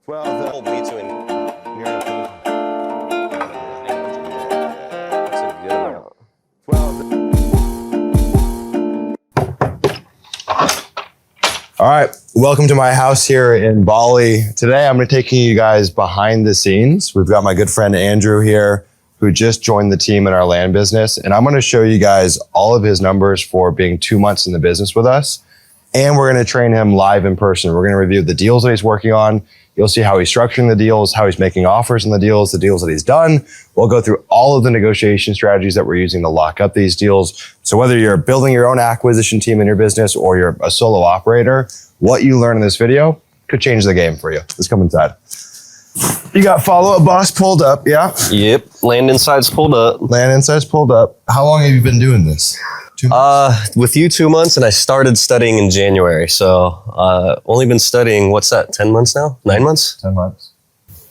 Well, the whole me too. All right, welcome to my house here in Bali. Today I'm going to take you guys behind the scenes. We've got my good friend Andrew here, who just joined the team in our land business. And I'm going to show you guys all of his numbers for being 2 months in the business with us. And we're going to train him live in person. We're going to review the deals that he's working on. You'll see how he's structuring the deals, how he's making offers on the deals that he's done. We'll go through all of the negotiation strategies that we're using to lock up these deals. So whether you're building your own acquisition team in your business or you're a solo operator, what you learn in this video could change the game for you. Let's come inside. You got follow-up boss pulled up, yeah? Yep, land inside's pulled up. Land inside's pulled up. How long have you been doing this? 2 months? With you 2 months, and I started studying in January. So only been studying, what's that, 10 months now? 9 months? 10 months.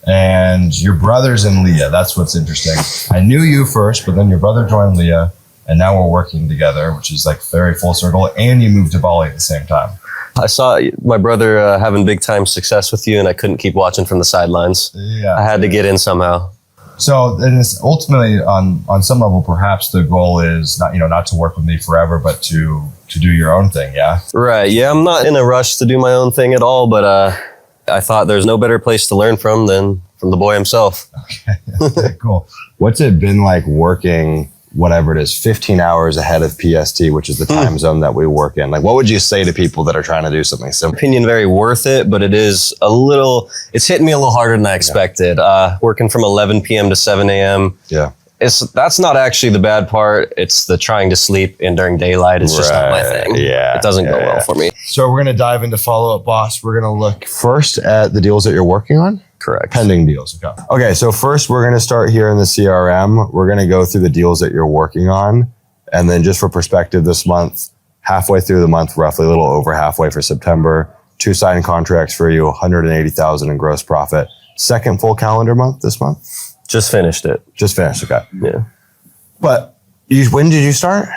And your brother's in Leah. That's what's interesting. I knew you first, but then your brother joined Leah, and now we're working together, which is like very full circle, and you moved to Bali at the same time. I saw my brother having big time success with you, and I couldn't keep watching from the sidelines. Yeah, I had to get in somehow. So then it's ultimately on some level, perhaps the goal is not to work with me forever, but to do your own thing. Yeah. Right. Yeah. I'm not in a rush to do my own thing at all, but I thought there's no better place to learn from than from the boy himself. Okay, cool. What's it been like working, whatever it is, 15 hours ahead of PST, which is the time zone that we work in? Like, what would you say to people that are trying to do something similar? Opinion, very worth it, but it's hitting me a little harder than I expected. Working from 11 p.m. to 7 a.m. Yeah. That's not actually the bad part. It's the trying to sleep in during daylight. It's just not my thing. Yeah. It doesn't go well for me. So we're going to dive into follow-up boss. We're going to look first at the deals that you're working on. Correct. Pending deals. Okay, so first we're going to start here in the CRM. We're going to go through the deals that you're working on. And then just for perspective, this month, halfway through the month, roughly a little over halfway for September, 2 signed contracts for you, 180,000 in gross profit. Second full calendar month this month? Just finished it. Just finished, okay. Yeah. But when did you start?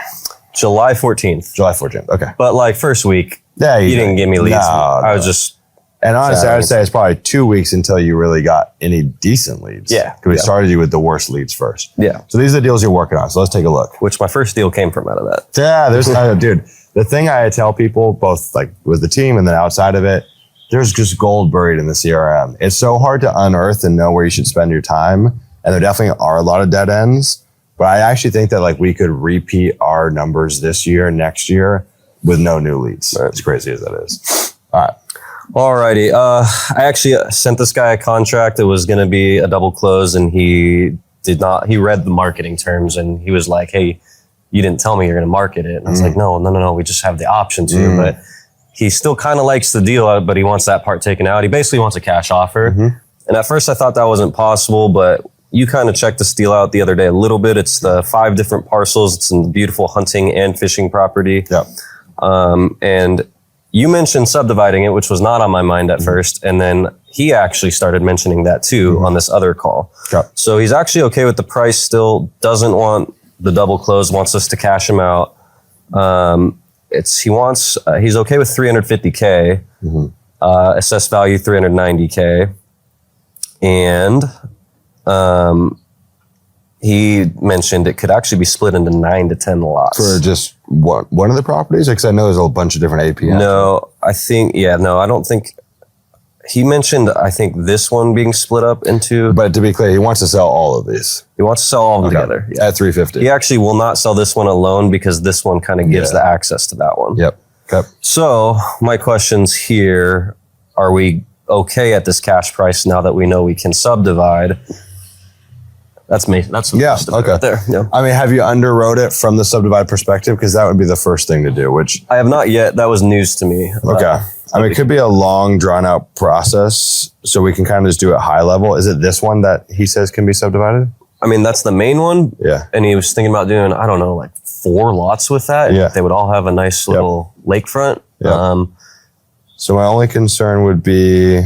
July 14th. July 14th, okay. But like first week, yeah, you didn't give me leads. No, I was just... And honestly, I would say it's probably 2 weeks until you really got any decent leads. Yeah. Because we started you with the worst leads first. Yeah. So these are the deals you're working on. So let's take a look. Which my first deal came from out of that. Yeah, there's dude, the thing I tell people, both like with the team and then outside of it, there's just gold buried in the CRM. It's so hard to unearth and know where you should spend your time. And there definitely are a lot of dead ends. But I actually think that like we could repeat our numbers this year, next year with no new leads. Right. As crazy as that is. All right. Alrighty. I actually sent this guy a contract that was going to be a double close, and he read the marketing terms, and he was like, hey, you didn't tell me you're going to market it. And I was like, no, we just have the option to. But he still kind of likes the deal, but he wants that part taken out. He basically wants a cash offer. And at first I thought that wasn't possible, but you kind of checked this deal out the other day a little bit. It's the 5 different parcels. It's in the beautiful hunting and fishing property. Yep. And you mentioned subdividing it, which was not on my mind at first. And then he actually started mentioning that too on this other call. Yep. So he's actually okay with the price still, doesn't want the double close, wants us to cash him out. He's okay with 350K, assessed value 390K. And he mentioned it could actually be split into 9 to 10 lots. For just one of the properties? Because I know there's a bunch of different APIs. No, I don't think. He mentioned, I think, this one being split up into... But to be clear, he wants to sell all of these. He wants to sell all of them together. Yeah. At 350. He actually will not sell this one alone because this one kind of gives the access to that one. Yep. Okay. So my questions here, are we okay at this cash price now that we know we can subdivide? That's me. That's okay. Right there. Yeah. I mean, have you underwrote it from the subdivide perspective? Because that would be the first thing to do, which... I have not yet. That was news to me. Okay. I mean, it could be a long, drawn-out process, so we can kind of just do it high level. Is it this one that he says can be subdivided? I mean, that's the main one. Yeah. And he was thinking about doing, I don't know, like 4 lots with that. Yeah. They would all have a nice little lakefront. Yep. So my only concern would be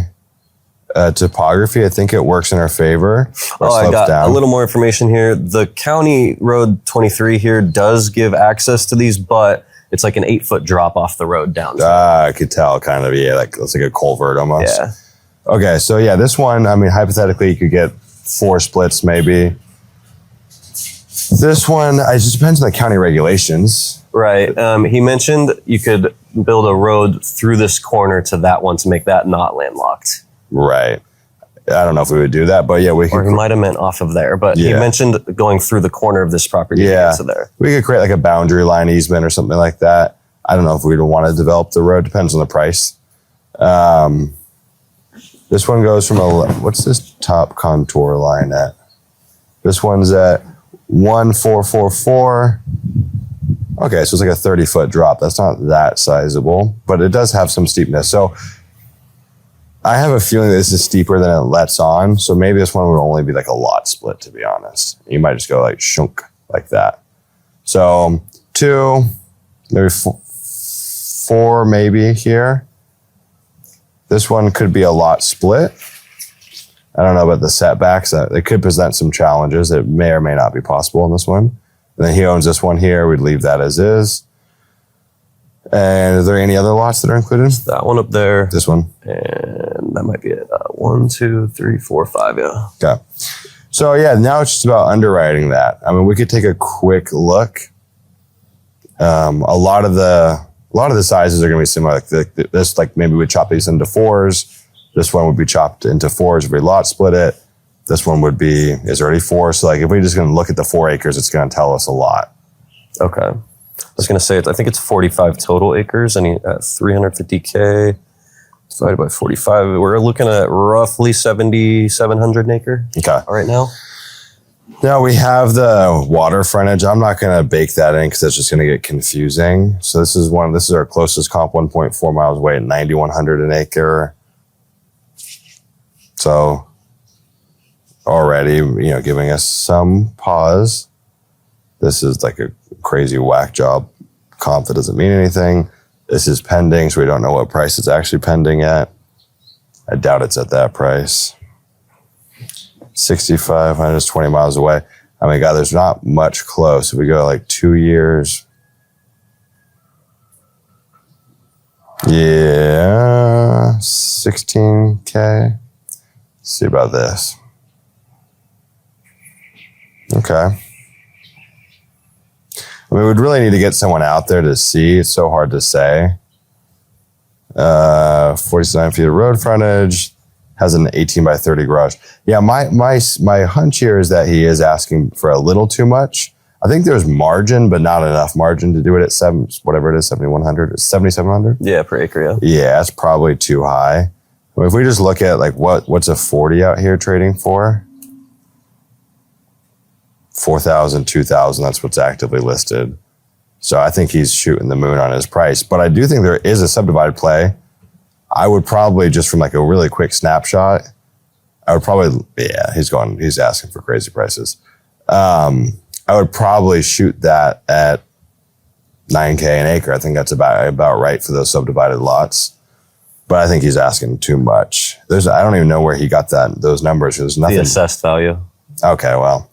topography. I think it works in our favor. I got a little more information here. The County Road 23 here does give access to these, but It's like an 8-foot drop off the road down. I could tell kind of, yeah, like it's like a culvert almost. Yeah. Okay, so yeah, this one, I mean, hypothetically, you could get 4 splits maybe. This one, it just depends on the county regulations. Right. He mentioned you could build a road through this corner to that one to make that not landlocked. Right. I don't know if we would do that, but yeah, we could. Or he might have meant off of there, but he mentioned going through the corner of this property to get to there. We could create like a boundary line easement or something like that. I don't know if we'd want to develop the road. Depends on the price. This one goes from what's this top contour line at? This one's at 1444. Okay, so it's like a 30-foot drop. That's not that sizable, but it does have some steepness. So I have a feeling that this is steeper than it lets on. So maybe this one would only be like a lot split, to be honest. You might just go like shunk like that. So 2, maybe 4 maybe here. This one could be a lot split. I don't know about the setbacks. It could present some challenges. It may or may not be possible in this one. And then he owns this one here. We'd leave that as is. And are there any other lots that are included? That one up there. This one. And that might be it. 1, 2, 3, 4, 5, yeah. Okay. So yeah, now it's just about underwriting that. I mean, we could take a quick look. A lot of the sizes are going to be similar. Like this, like maybe we chop these into 4s. This one would be chopped into 4s if we lot split it. This one would be, is already 4. So like if we're just going to look at the 4 acres, it's going to tell us a lot. Okay. I was going to say, I think it's 45 total acres and at 350K divided by 45. We're looking at roughly 700 an acre. Okay. Right now. Now we have the water frontage. I'm not going to bake that in because that's just going to get confusing. So this is our closest comp, 1.4 miles away at 9,100 an acre. So already, giving us some pause. This is like a crazy whack job comp that doesn't mean anything. This is pending, so we don't know what price it's actually pending at. I doubt it's at that price. 6,500 is 20 miles away. I mean, God, there's not much close. If we go like 2 years. Yeah, 16K. Let's see about this. Okay. I mean, we'd really need to get someone out there to see. It's so hard to say. 49 feet of road frontage, has an 18 by 30 garage. Yeah, my hunch here is that he is asking for a little too much. I think there's margin, but not enough margin to do it at 7,100, 7,700. Yeah, per acre. Yeah. Yeah, that's probably too high. I mean, if we just look at like what's a 40 out here trading for? 4,000, 2,000, that's what's actively listed. So I think he's shooting the moon on his price. But I do think there is a subdivided play. I would probably, just from like a really quick snapshot, he's asking for crazy prices. I would probably shoot that at 9K an acre. I think that's about right for those subdivided lots. But I think he's asking too much. I don't even know where he got those numbers. There's nothing. The assessed value. Okay, well,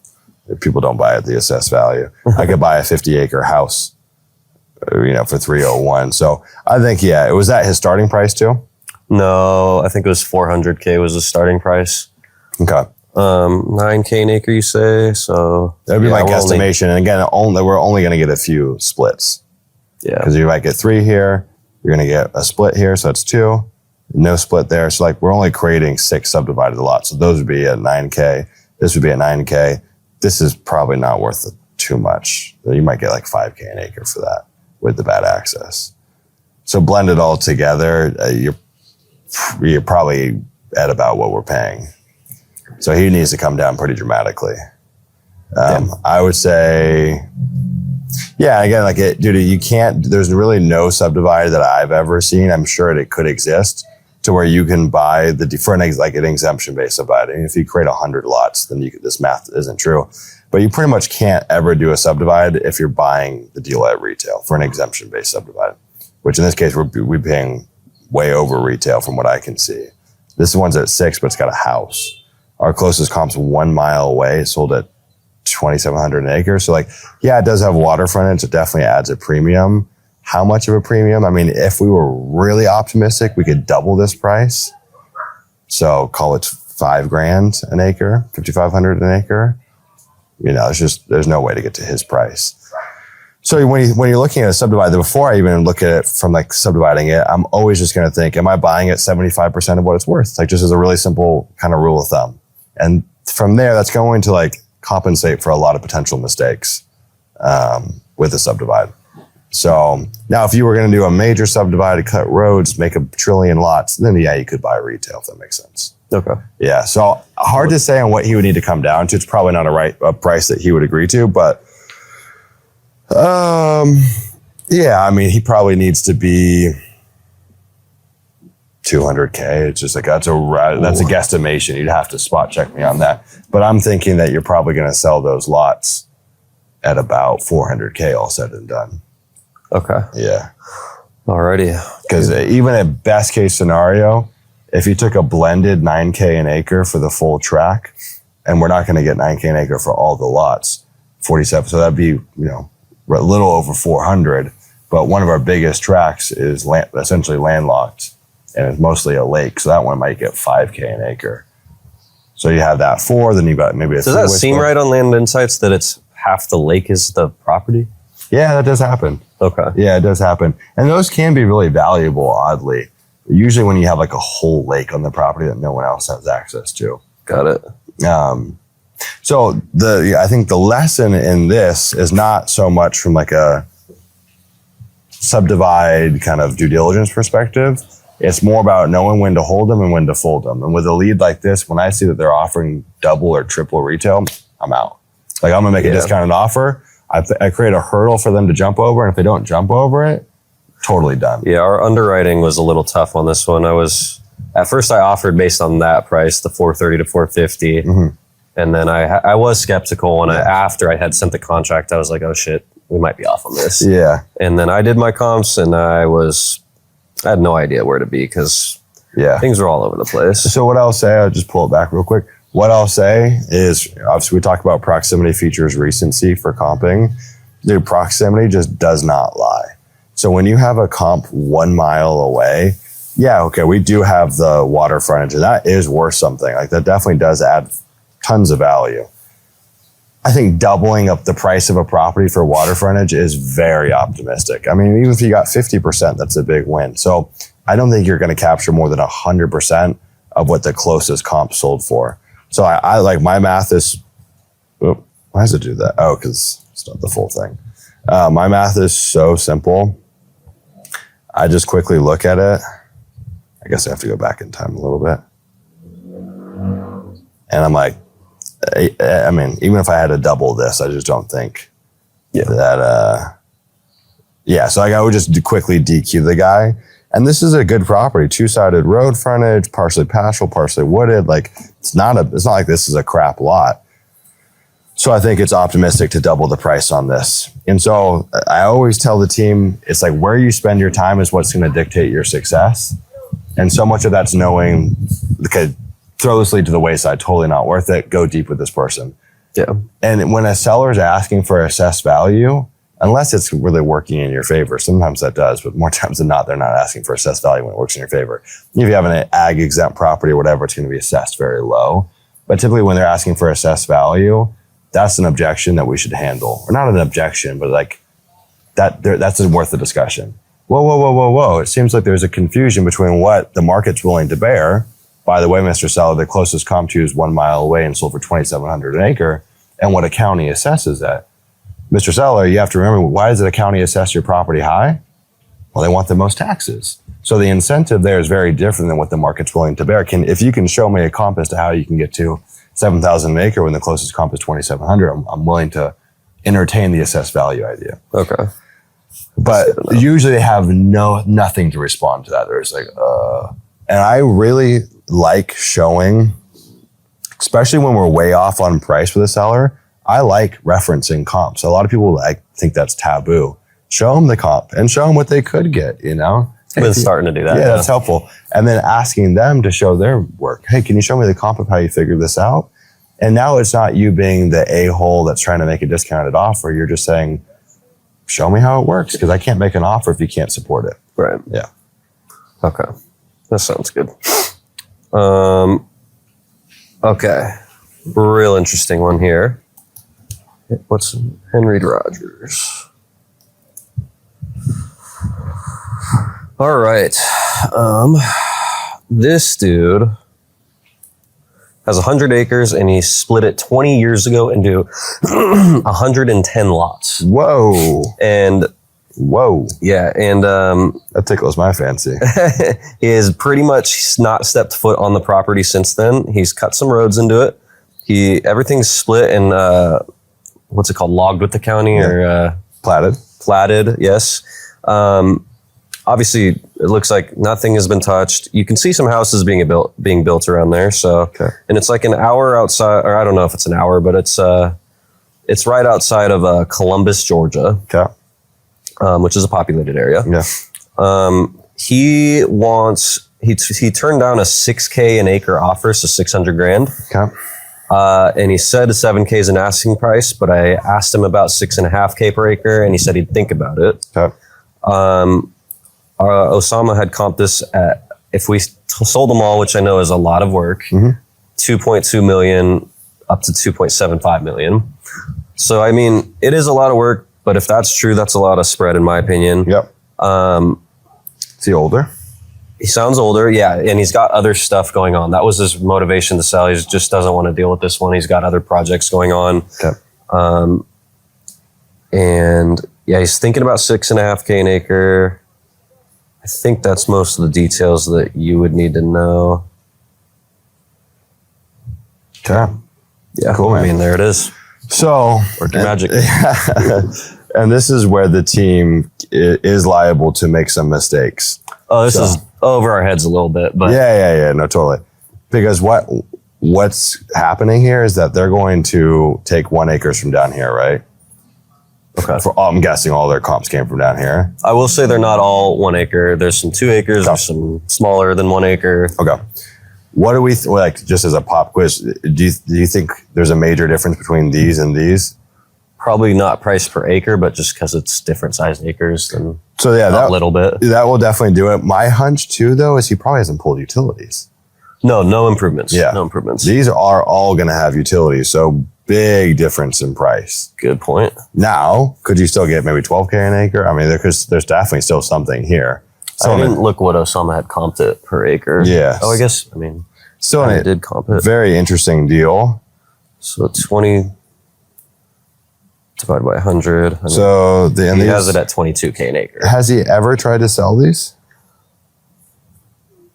if people don't buy at the assessed value. I could buy a 50-acre house, for 301. So I think, it was that his starting price too? No, I think it was 400K was the starting price. Okay. 9K an acre, you say? So that'd be my guesstimation. And again, we're only going to get a few splits. Yeah. Because you might get 3 here. You're going to get a split here. So that's 2. No split there. So like we're only creating 6 subdivided lots. So those would be at 9K. This would be at 9K. This is probably not worth too much. You might get like 5K an acre for that with the bad access. So blend it all together, you're probably at about what we're paying. So he needs to come down pretty dramatically. I would say, again, you can't, there's really no subdivided that I've ever seen. I'm sure it could exist to where you can buy for an exemption-based subdividing. If you create 100 lots, then this math isn't true. But you pretty much can't ever do a subdivide if you're buying the deal at retail for an exemption-based subdivide, which in this case, we're paying way over retail from what I can see. This one's at 6, but it's got a house. Our closest comp's 1 mile away, sold at 2,700 an acre. So it does have water frontage. It definitely adds a premium. how much of a premium. I mean, if we were really optimistic, we could double this price. So call it $5,000 an acre, $5,500 an acre. You know, there's no way to get to his price. So when you're looking at a subdivide, before I even look at it from like subdividing it, I'm always just going to think, am I buying it 75% of what it's worth? Like just as a really simple kind of rule of thumb. And from there, that's going to like compensate for a lot of potential mistakes with a subdivide. So now if you were going to do a major subdivide, cut roads, make 1 trillion lots, then yeah, you could buy retail if that makes sense. Okay. Yeah. So hard to say on what he would need to come down to. It's probably not a price that he would agree to, but yeah, I mean, he probably needs to be $200K. It's just like, that's a guesstimation. You'd have to spot check me on that. But I'm thinking that you're probably going to sell those lots at about $400K all said and done. Okay. Yeah. Alrighty. Because even at best case scenario, if you took a blended 9K an acre for the full track, and we're not going to get 9K an acre for all the lots, 47. So that'd be, you know, a little over 400. But one of our biggest tracks is essentially landlocked, and it's mostly a lake. So that one might get 5K an acre. So you have that 4, then you got maybe a. Does that seem right on Land Insights that it's half the lake is the property? Yeah, that does happen. Okay. Yeah, it does happen. And those can be really valuable, oddly. Usually when you have like a whole lake on the property that no one else has access to. Got it. So I think the lesson in this is not so much from like a subdivide kind of due diligence perspective. It's more about knowing when to hold them and when to fold them. And with a lead like this, when I see that they're offering double or triple retail, I'm out. Like I'm gonna make a discounted offer. I create a hurdle for them to jump over, and if they don't jump over it, totally done. Yeah, our underwriting was a little tough on this one. At first I offered based on that price, the 430 to 450. Mm-hmm. And then I was skeptical when after I had sent the contract, I was like, oh shit, we might be off on this. Yeah. And then I did my comps, and I had no idea where to be because things were all over the place. So what I'll say, I'll just pull it back real quick. What I'll say is, obviously we talk about proximity features recency for comping. Dude, proximity just does not lie. So when you have a comp 1 mile away, yeah, okay, we do have the water frontage, and that is worth something. Like that definitely does add tons of value. I think doubling up the price of a property for water frontage is very optimistic. I mean, even if you got 50%, that's a big win. So I don't think you're going to capture more than 100% of what the closest comp sold for. So I like my math is, why does it do that? Oh, because it's not the full thing. My math is so simple. I just quickly look at it. I guess I have to go back in time a little bit. And I'm like, I mean, even if I had to double this, I just don't think that, so I would just quickly DQ the guy. And this is a good property, 2-sided road frontage, partially pastoral, partially wooded. Like it's not like this is a crap lot. So I think it's optimistic to double the price on this. And so I always tell the team, it's like where you spend your time is what's going to dictate your success. And so much of that's knowing, okay, throw this lead to the wayside, totally not worth it. Go deep with this person. Yeah. And when a seller is asking for assessed value, unless it's really working in your favor, sometimes that does, but more times than not, they're not asking for assessed value when it works in your favor. If you have an ag exempt property or whatever, it's going to be assessed very low. But typically when they're asking for assessed value, that's an objection that we should handle. Or not an objection, but like that's worth the discussion. Whoa. It seems like there's a confusion between what the market's willing to bear. By the way, Mr. Seller, the closest comp to you is 1 mile away and sold for $2,700 an acre, and what a county assesses that. Mr. Seller, you have to remember, why does the county assess your property high? Well, they want the most taxes. So the incentive there is very different than what the market's willing to bear. If you can show me a comp as to how you can get to $7,000 an acre when the closest comp is $2,700, I'm willing to entertain the assessed value idea. Okay. But usually they have nothing to respond to that. They're just like, And I really like showing, especially when we're way off on price with a seller, I like referencing comps. A lot of people think that's taboo. Show them the comp and show them what they could get, you know? I've been starting to do that. Yeah, that's helpful. And then asking them to show their work. Hey, can you show me the comp of how you figured this out? And now it's not you being the a-hole that's trying to make a discounted offer. You're just saying, show me how it works, because I can't make an offer if you can't support it. Right. Yeah. Okay. That sounds good. Okay. Real interesting one here. What's Henry Rogers? All right. This dude has 100 acres and he split it 20 years ago into 110 lots. Whoa. And yeah, and that tickles my fancy. he has pretty much not stepped foot on the property since then. He's cut some roads into it. Everything's split and what's it called? Logged with the county or Platted. Platted, yes. Obviously, it looks like nothing has been touched. You can see some houses being built around there. So, and it's like an hour outside, or I don't know if it's an hour, but it's right outside of Columbus, Georgia, which is a populated area. Yeah. He turned down a $6K an acre offer, so $600,000. Okay. And he said $7K is an asking price, but I asked him about $6.5K per acre, and he said he'd think about it. Okay. Osama had comped this at, if we sold them all, which I know is a lot of work, 2.2 million up to 2.75 million. So, I mean, it is a lot of work, but if that's true, that's a lot of spread in my opinion. Yep. Is he older? He sounds older, yeah, and he's got other stuff going on. That was his motivation to sell. He just doesn't want to deal with this one. He's got other projects going on. Okay. And yeah, he's thinking about 6.5K an acre. I think that's most of the details that you would need to know. Okay. Yeah, cool, man. I mean, there it is. So, Working magic. And this is where the team is liable to make some mistakes. Oh, this is over our heads a little bit, but Yeah. No, totally. Because what's happening here is that they're going to take 1 acre from down here, right? okay. I'm guessing all their comps came from down here. I will say they're not all 1 acre. There's some 2 acres. There's some smaller than 1 acre. Okay. What do we like? Just as a pop quiz, do you think there's a major difference between these and these? Probably not price per acre, but just because it's different sized acres, then So yeah, a little bit. That will definitely do it. My hunch too, though, is he probably hasn't pulled utilities. No improvements. Yeah, no improvements. These are all going to have utilities, so big difference in price. Good point. Now, could you still get maybe 12K an acre? I mean, there's definitely still something here. So I didn't look what Osama had comped it per acre. Yes. Oh, I guess, I mean, still I did comp it. Very interesting deal. So 20 divided by 100. So he has it at 22K an acre. Has he ever tried to sell these?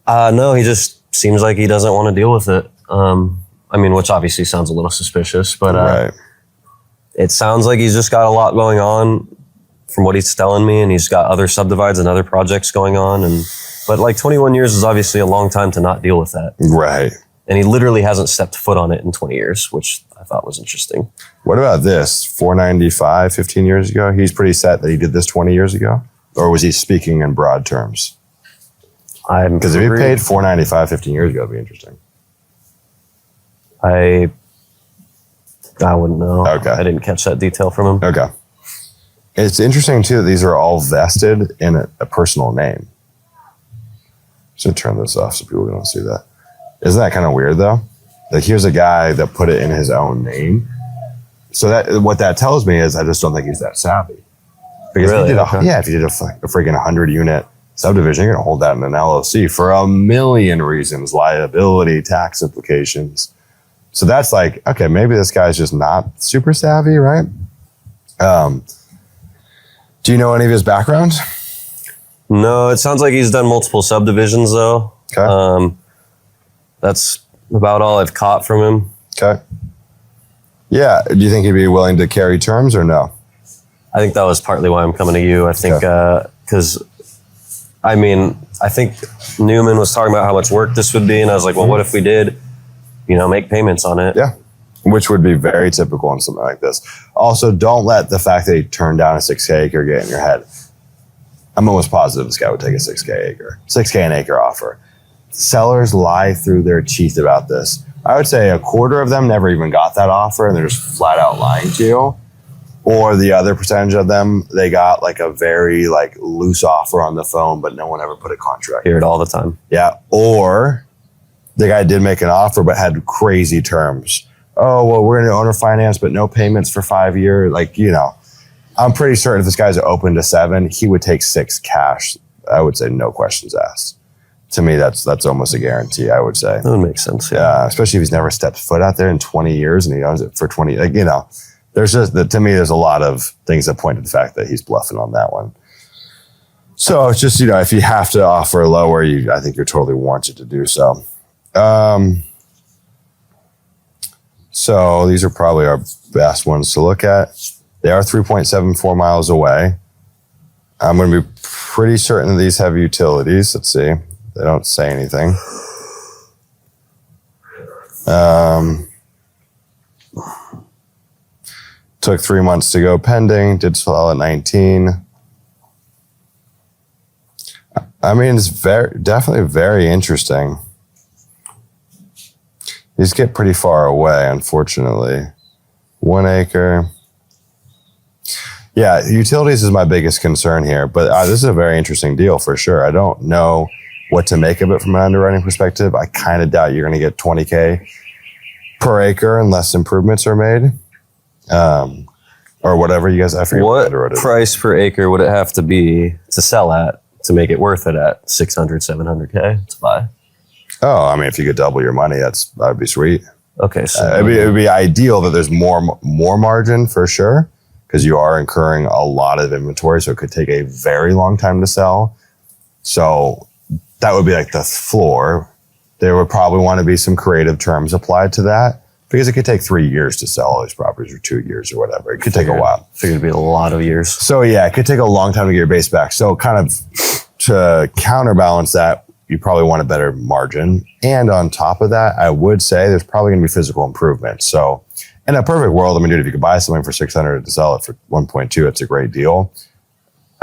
No, he just seems like he doesn't want to deal with it. I mean, which obviously sounds a little suspicious, but Right. it sounds like he's just got a lot going on from what he's telling me, and he's got other subdivides and other projects going on. But like 21 years is obviously a long time to not deal with that. Right. And he literally hasn't stepped foot on it in 20 years, which I thought was interesting. What about this? 495, 15 years ago? He's pretty set that he did this 20 years ago? Or was he speaking in broad terms? Because if he paid 495 15 years ago, it'd be interesting. I wouldn't know. Okay. I didn't catch that detail from him. Okay. It's interesting, too, that these are all vested in a personal name. So turn this off so people don't see that. Isn't that kind of weird, though? Like, here's a guy that put it in his own name. So that what that tells me is I just don't think he's that savvy. Because Really? if you did a freaking 100-unit subdivision, you're going to hold that in an LLC for a million reasons, liability, tax implications. So that's like, okay, maybe this guy's just not super savvy, right? Do you know any of his background? No, it sounds like he's done multiple subdivisions, though. Okay. That's about all I've caught from him. Okay. Yeah. Do you think he'd be willing to carry terms or no? I think that was partly why I'm coming to you. I think because, I mean, I think Newman was talking about how much work this would be, and I was like, well, what if we did, make payments on it? Yeah. Which would be very typical in something like this. Also, don't let the fact that he turned down a 6K acre get in your head. I'm almost positive this guy would take a 6K an acre offer. Sellers lie through their teeth about this. I would say a quarter of them never even got that offer, and they're just flat out lying to you. Or the other percentage of them, they got like a very like loose offer on the phone, but no one ever put a contract. Hear it all the time. Yeah. Or the guy did make an offer, but had crazy terms. Oh, well, we're going to owner finance, but no payments for 5 years. Like, you know, I'm pretty certain if this guy's open to 7, he would take 6 cash. I would say no questions asked. To me, that's almost a guarantee, I would say. That would make sense. Yeah. Especially if he's never stepped foot out there in 20 years and he owns it for 20, like, you know. To me, there's a lot of things that point to the fact that he's bluffing on that one. So it's just, you know, if you have to offer lower, I think you're totally warranted to do so. So these are probably our best ones to look at. They are 3.74 miles away. I'm going to be pretty certain that these have utilities. Let's see. They don't say anything. Took 3 months to go pending. Did sell at 19. I mean, it's definitely very interesting. These get pretty far away, unfortunately. 1 acre. Yeah, utilities is my biggest concern here, but this is a very interesting deal for sure. I don't know what to make of it from an underwriting perspective. I kind of doubt you're going to get $20K per acre unless improvements are made. Or whatever you guys, I forget what price per acre would it have to be to sell at to make it worth it at 600, 700K to buy? Oh, I mean, if you could double your money, that'd be sweet. Okay, so it'd be ideal that there's more margin for sure, because you are incurring a lot of inventory, so it could take a very long time to sell. So that would be like the floor. There would probably want to be some creative terms applied to that, because it could take 3 years to sell all these properties, or 2 years, or whatever. It could take a while. Figured it'd be a lot of years. So yeah, it could take a long time to get your base back. So kind of to counterbalance that, you probably want a better margin. And on top of that, I would say there's probably going to be physical improvements. So in a perfect world, I mean, dude, if you could buy something for 600 to sell it for 1.2, it's a great deal.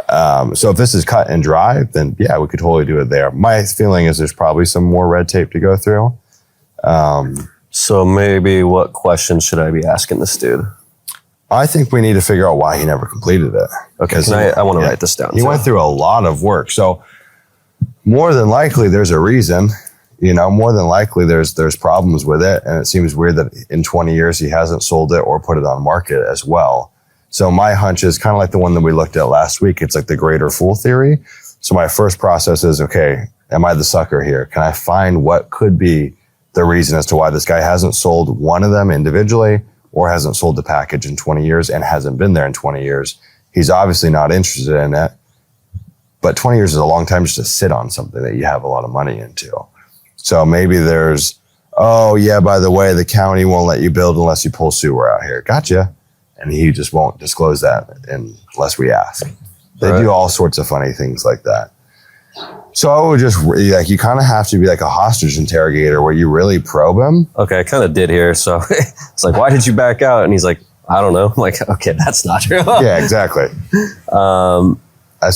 So if this is cut and dry, then yeah, we could totally do it there. My feeling is there's probably some more red tape to go through. So maybe what questions should I be asking this dude? I think we need to figure out why he never completed it. Okay, I want to write this down. He went through a lot of work. So more than likely there's a reason, you know, more than likely there's problems with it. And it seems weird that in 20 years he hasn't sold it or put it on market as well. So my hunch is kind of like the one that we looked at last week. It's like the greater fool theory. So my first process is, okay, am I the sucker here? Can I find what could be the reason as to why this guy hasn't sold one of them individually or hasn't sold the package in 20 years and hasn't been there in 20 years? He's obviously not interested in it, but 20 years is a long time just to sit on something that you have a lot of money into. So maybe there's, oh yeah, by the way, the county won't let you build unless you pull sewer out here. Gotcha. And he just won't disclose that unless we ask. They do all sorts of funny things like that. So I would just, like, you kind of have to be like a hostage interrogator where you really probe him. Okay, I kind of did here. So it's like, why did you back out? And he's like, I don't know. I'm like, okay, that's not true. Yeah, exactly. So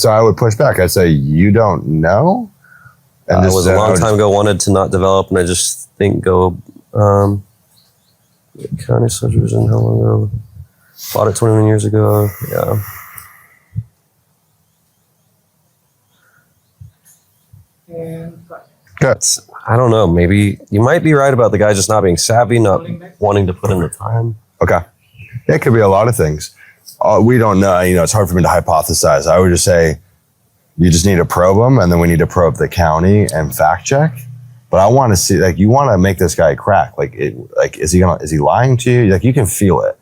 I would push back. I'd say, you don't know? And it was a long time ago, wanted to not develop, and I just think county subdivision, how long ago? Bought it 21 years ago. Yeah. Good. I don't know. Maybe you might be right about the guy just not being savvy, not wanting to put in the time. Okay. It could be a lot of things. We don't know. You know, it's hard for me to hypothesize. I would just say you just need to probe them, and then we need to probe the county and fact check. But I want to see, like, you want to make this guy crack. Like, is he lying to you? Like, you can feel it.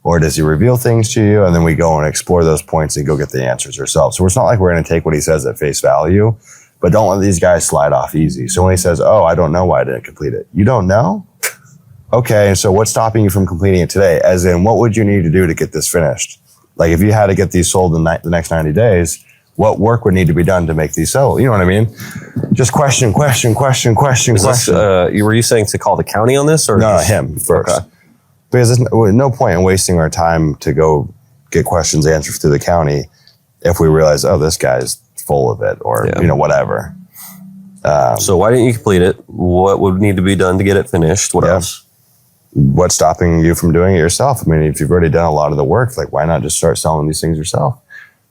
Or does he reveal things to you? And then we go and explore those points and go get the answers ourselves. So it's not like we're going to take what he says at face value, but don't let these guys slide off easy. So when he says, oh, I don't know why I didn't complete it. You don't know? Okay, so what's stopping you from completing it today? As in, what would you need to do to get this finished? Like, if you had to get these sold in the next 90 days, what work would need to be done to make these sold? You know what I mean? Just question. Were you saying to call the county on this? Or no, him first. Okay. Because there's no point in wasting our time to go get questions answered through the county if we realize, oh, this guy's full of it, or, you know, whatever. So why didn't you complete it? What would need to be done to get it finished? What else? what's stopping you from doing it yourself? I mean, if you've already done a lot of the work, like why not just start selling these things yourself?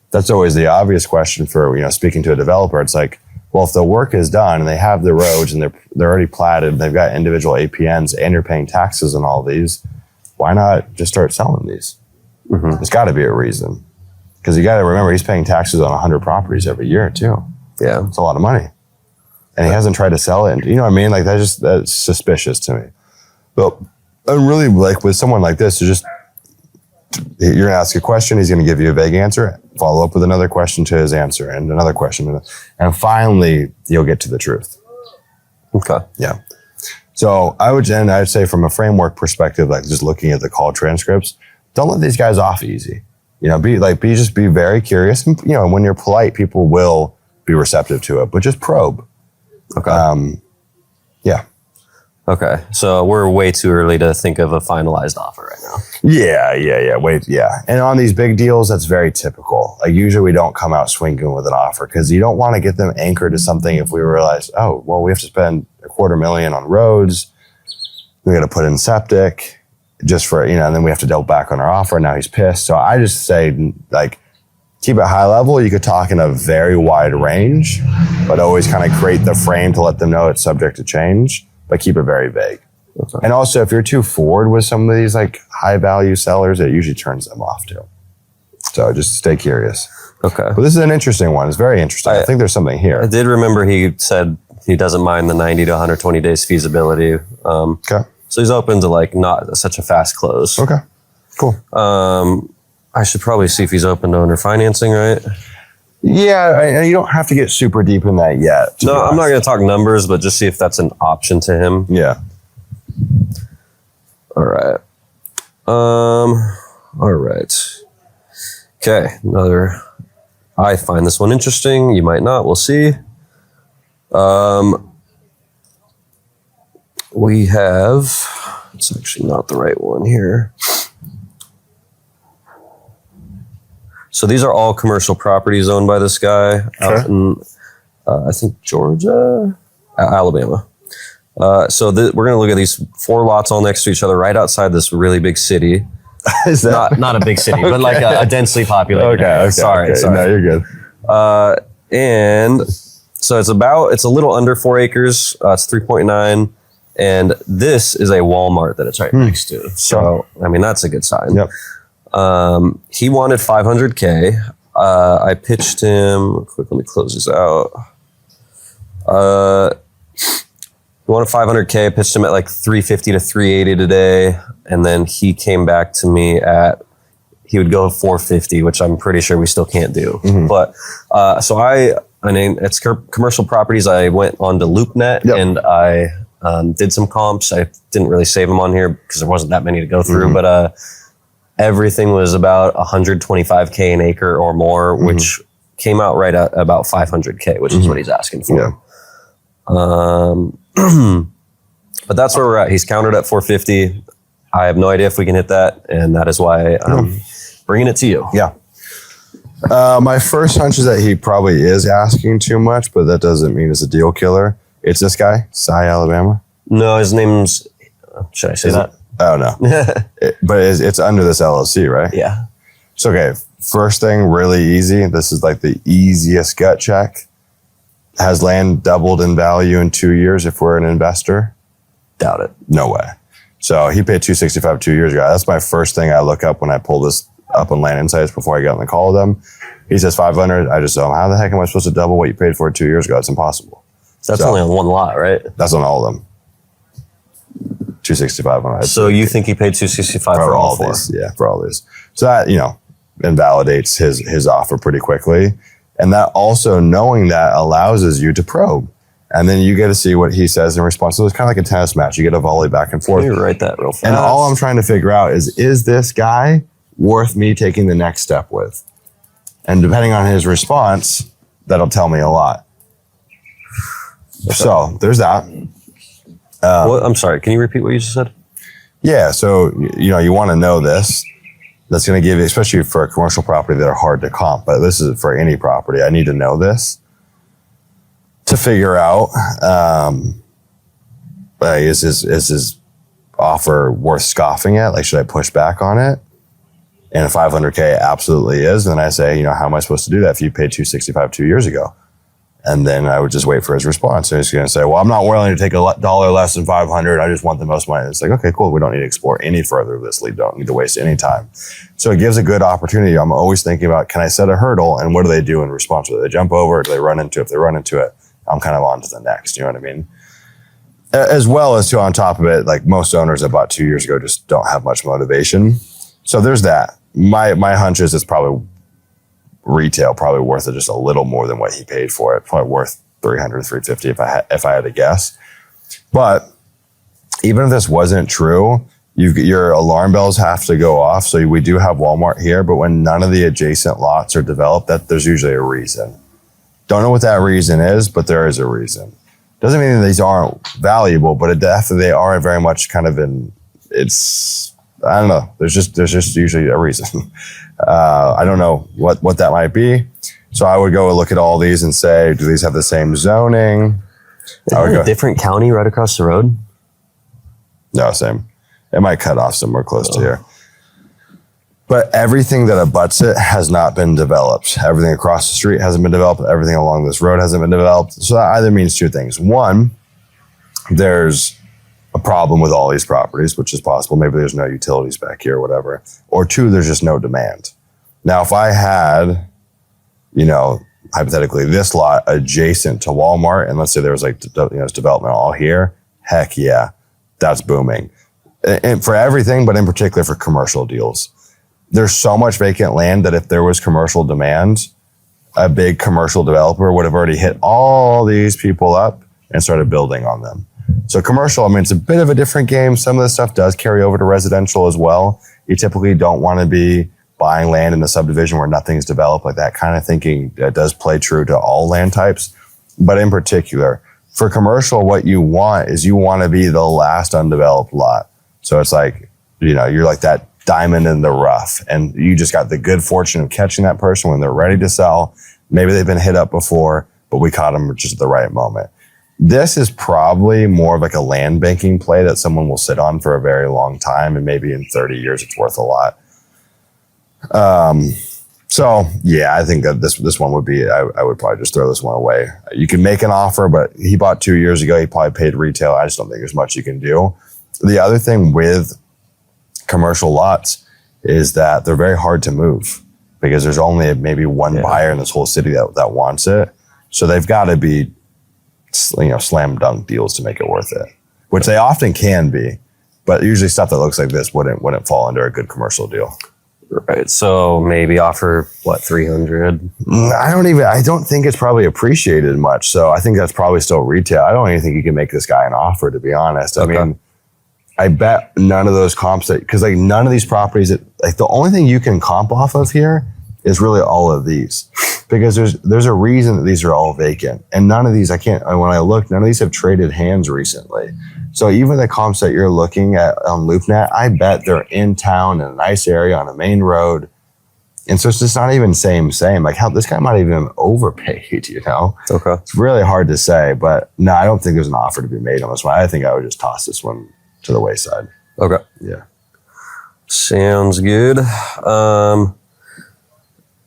That's always the obvious question for, speaking to a developer. It's like, well, if the work is done and they have the roads and they're already platted, they've got individual APNs and you're paying taxes on all these, why not just start selling these? There's got to be a reason. Because you got to remember, he's paying taxes on 100 properties every year too. Yeah. It's a lot of money. And he hasn't tried to sell it. You know what I mean? Like that's suspicious to me. But I'm really like with someone like this, you're going to ask a question. He's going to give you a vague answer, follow up with another question to his answer and another question. And finally, you'll get to the truth. Okay. Yeah. So I'd say from a framework perspective, like just looking at the call transcripts, don't let these guys off easy. Be very curious. And, when you're polite, people will be receptive to it, but just probe. Okay. Yeah. Okay. So we're way too early to think of a finalized offer right now. Yeah. Wait. Yeah. And on these big deals, that's very typical. Like usually we don't come out swinging with an offer because you don't want to get them anchored to something if we realize, oh, well, we have to spend $250,000 on roads. We got to put in septic just for, and then we have to double back on our offer. Now he's pissed. So I just say like, keep it high level. You could talk in a very wide range, but always kind of create the frame to let them know it's subject to change, but keep it very vague. Okay. And also, if you're too forward with some of these like high value sellers, it usually turns them off too. So just stay curious. Okay. But this is an interesting one. It's very interesting. I think there's something here. I did remember he said he doesn't mind the 90 to 120 days feasibility. Okay. So he's open to like not such a fast close. Okay. Cool. I should probably see if he's open to owner financing, right? Yeah, you don't have to get super deep in that yet. No, I'm not going to talk numbers, but just see if that's an option to him. Yeah. All right. All right. Okay. I find this one interesting. You might not. We'll see. We have, it's actually not the right one here. So these are all commercial properties owned by this guy out in, I think, Alabama. So we're going to look at these 4 lots all next to each other right outside this really big city. Is that not a big city, but like a densely populated area. Sorry. No, you're good. And so it's a little under 4 acres. It's 3.9. And this is a Walmart that it's right next to. So, I mean, that's a good sign. Yep. He wanted $500K. I pitched him, quick, let me close this out. He wanted $500K. I pitched him at like $350 to $380 today. And then he came back to me he would go $450, which I'm pretty sure we still can't do. Mm-hmm. But, so it's commercial properties. I went on to LoopNet and I, did some comps. I didn't really save them on here because there wasn't that many to go through, but, everything was about 125K an acre or more, which came out right at about 500K, which is what he's asking for. Yeah. But that's where we're at. He's countered at 450. I have no idea if we can hit that, and that is why I'm bringing it to you. Yeah. My first hunch is that he probably is asking too much, but that doesn't mean it's a deal killer. It's this guy, Cy, Alabama. No, his name's, should I say that? Oh, no. But it's under this LLC, right? Yeah. So, okay. First thing, really easy. This is like the easiest gut check. Has land doubled in value in 2 years if we're an investor? Doubt it. No way. So he paid $265 2 years ago. That's my first thing I look up when I pull this up on Land Insights before I get on the call with them. He says 500. I just tell him, how the heck am I supposed to double what you paid for 2 years ago? It's impossible. That's only on one lot, right? That's on all of them. 265 on it. So you think he paid 265 for all 4? These? Yeah, for all these. So that, invalidates his offer pretty quickly. And that also, knowing that, allows you to probe. And then you get to see what he says in response. So it's kind of like a tennis match. You get a volley back and forth. Can you write that real fast? And all I'm trying to figure out is this guy worth me taking the next step with? And depending on his response, that'll tell me a lot. Okay. So there's that. I'm sorry. Can you repeat what you just said? Yeah. So, you want to know this. That's going to give you, especially for a commercial property that are hard to comp, but this is for any property. I need to know this to figure out, is his offer worth scoffing at? Like, should I push back on it? And 500K absolutely is. And then I say, how am I supposed to do that if you paid 265 2 years ago? And then I would just wait for his response. And he's going to say, well, I'm not willing to take $1 less than 500. I just want the most money. It's like, okay, cool. We don't need to explore any further of this lead. Don't need to waste any time. So it gives a good opportunity. I'm always thinking about, can I set a hurdle? And what do they do in response to it? Do they jump over? Do they run into it? If they run into it, I'm kind of on to the next. You know what I mean? As well as, on top of it, like most owners that bought 2 years ago just don't have much motivation. So there's that. My hunch is it's probably retail, probably worth it just a little more than what he paid for it. Probably worth 300, 350 if I had to guess. But even if this wasn't true, your alarm bells have to go off. So we do have Walmart here, but when none of the adjacent lots are developed, there's usually a reason. Don't know what that reason is, but there is a reason. Doesn't mean that these aren't valuable, but they are very much kind of I don't know. There's just usually a reason. I don't know what that might be. So I would go look at all these and say, do these have the same zoning? Is there a different county right across the road? No, same. It might cut off somewhere close to here. But everything that abuts it has not been developed. Everything across the street hasn't been developed. Everything along this road hasn't been developed. So that either means two things. One, there's a problem with all these properties, which is possible. Maybe there's no utilities back here or whatever. Or two, there's just no demand. Now, if I had, hypothetically, this lot adjacent to Walmart, and let's say there was development all here, heck yeah, that's booming. And for everything, but in particular for commercial deals. There's so much vacant land that if there was commercial demand, a big commercial developer would have already hit all these people up and started building on them. So commercial, it's a bit of a different game. Some of this stuff does carry over to residential as well. You typically don't want to be buying land in a subdivision where nothing's developed. Like that kind of thinking does play true to all land types. But in particular, for commercial, what you want is you want to be the last undeveloped lot. So it's like, you're like that diamond in the rough. And you just got the good fortune of catching that person when they're ready to sell. Maybe they've been hit up before, but we caught them just at the right moment. This is probably more of like a land banking play that someone will sit on for a very long time. And maybe in 30 years, it's worth a lot. So yeah, I think that this one would be, I would probably just throw this one away. You can make an offer, but he bought 2 years ago. He probably paid retail. I just don't think there's much you can do. The other thing with commercial lots is that they're very hard to move because there's only maybe one buyer in this whole city that wants it. So they've got to be, slam dunk deals to make it worth it, which they often can be, but usually stuff that looks like this wouldn't fall under a good commercial deal. Right. So maybe offer 300? I don't think it's probably appreciated much. So I think that's probably still retail. I don't even think you can make this guy an offer, to be honest. Okay. I bet none of those comps because none of these properties the only thing you can comp off of here is really all of these, because there's a reason that these are all vacant, and none of these none of these have traded hands recently. So even the comps that you're looking at on LoopNet, I bet they're in town in a nice area on a main road. And so it's just not even same. Like how this guy might have even overpaid, Okay. It's really hard to say, but no, I don't think there's an offer to be made on this one. I think I would just toss this one to the wayside. Okay. Yeah. Sounds good.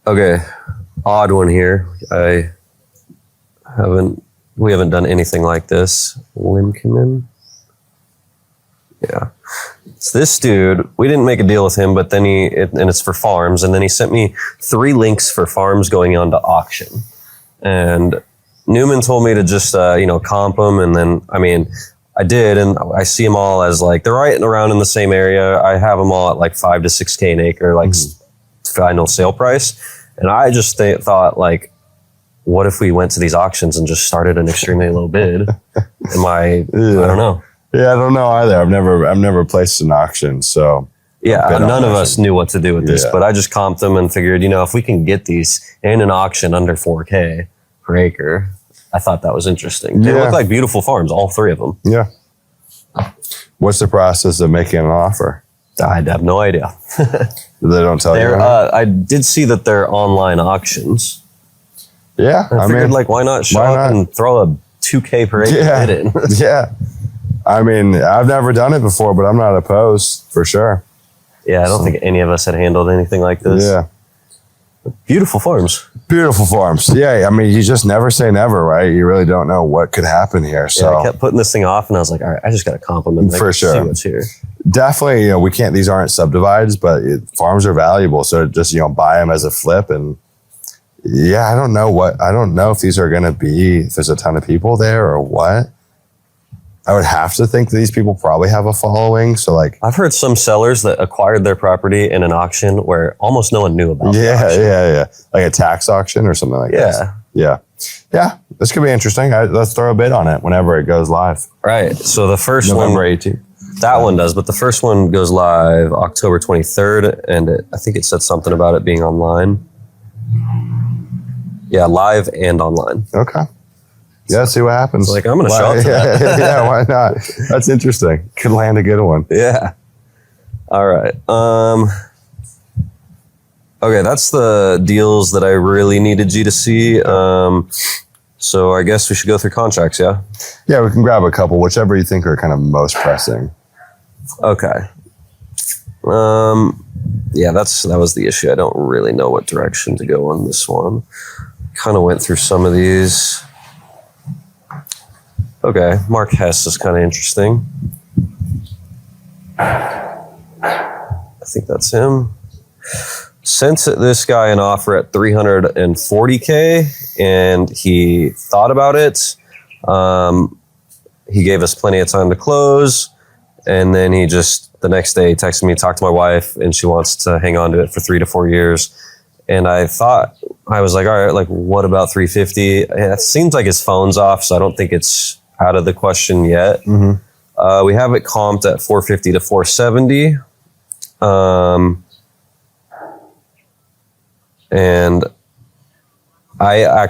Okay. Odd one here. We haven't done anything like this. Limkeman. Yeah. It's this dude. We didn't make a deal with him, but then and it's for farms. And then he sent me 3 links for farms going on to auction. And Newman told me to just, comp them. And then, I did. And I see them all as they're right around in the same area. I have them all at $5 to $6K an acre, final sale price. And I just thought what if we went to these auctions and just started an extremely low bid? I don't know. Yeah, I don't know either. I've never placed an auction, so yeah, none of us knew what to do with this. But I just comped them and figured, if we can get these in an auction under 4K per acre, I thought that was interesting. They look like beautiful farms, all 3 of them. Yeah. What's the process of making an offer? I have no idea. They don't tell you. I did see that they're online auctions. Yeah, I figured, why not show up and throw a 2K per acre bid in? Yeah. I mean, I've never done it before, but I'm not opposed for sure. Yeah, I don't think any of us had handled anything like this. Yeah. Beautiful farms. Beautiful farms. Yeah. I mean, you just never say never, right? You really don't know what could happen here. So I kept putting this thing off and I was like, all right, I just got to compliment. For sure. See what's here. Definitely, we can't, these aren't subdivides, but farms are valuable. So just, buy them as a flip. And yeah, I don't know if these are going to be, if there's a ton of people there or what. I would have to think that these people probably have a following. So like, I've heard some sellers that acquired their property in an auction where almost no one knew about. Yeah. Like a tax auction or something like that. Yeah. This could be interesting. Let's throw a bid on it whenever it goes live. Right. So the first November one, 18th. that one does, but the first one goes live October 23rd, and I think it said something about it being online. Yeah, live and online. Okay. Yeah, see what happens. So like, I'm going to show up to that. Yeah, why not? That's interesting. Could land a good one. Yeah. All right. Okay, that's the deals that I really needed you to see. So I guess we should go through contracts, yeah? Yeah, we can grab a couple, whichever you think are kind of most pressing. Okay. Yeah, that was the issue. I don't really know what direction to go on this one. Kind of went through some of these. Okay, Mark Hess is kind of interesting. I think that's him. Sent this guy an offer at $340K, and he thought about it. He gave us plenty of time to close, and then he just the next day texted me, talked to my wife, and she wants to hang on to it for 3 to 4 years. And I was like, all right, like what about 350? It seems like his phone's off, so I don't think it's out of the question yet. Mm-hmm. We have it comped at 450 to 470. And I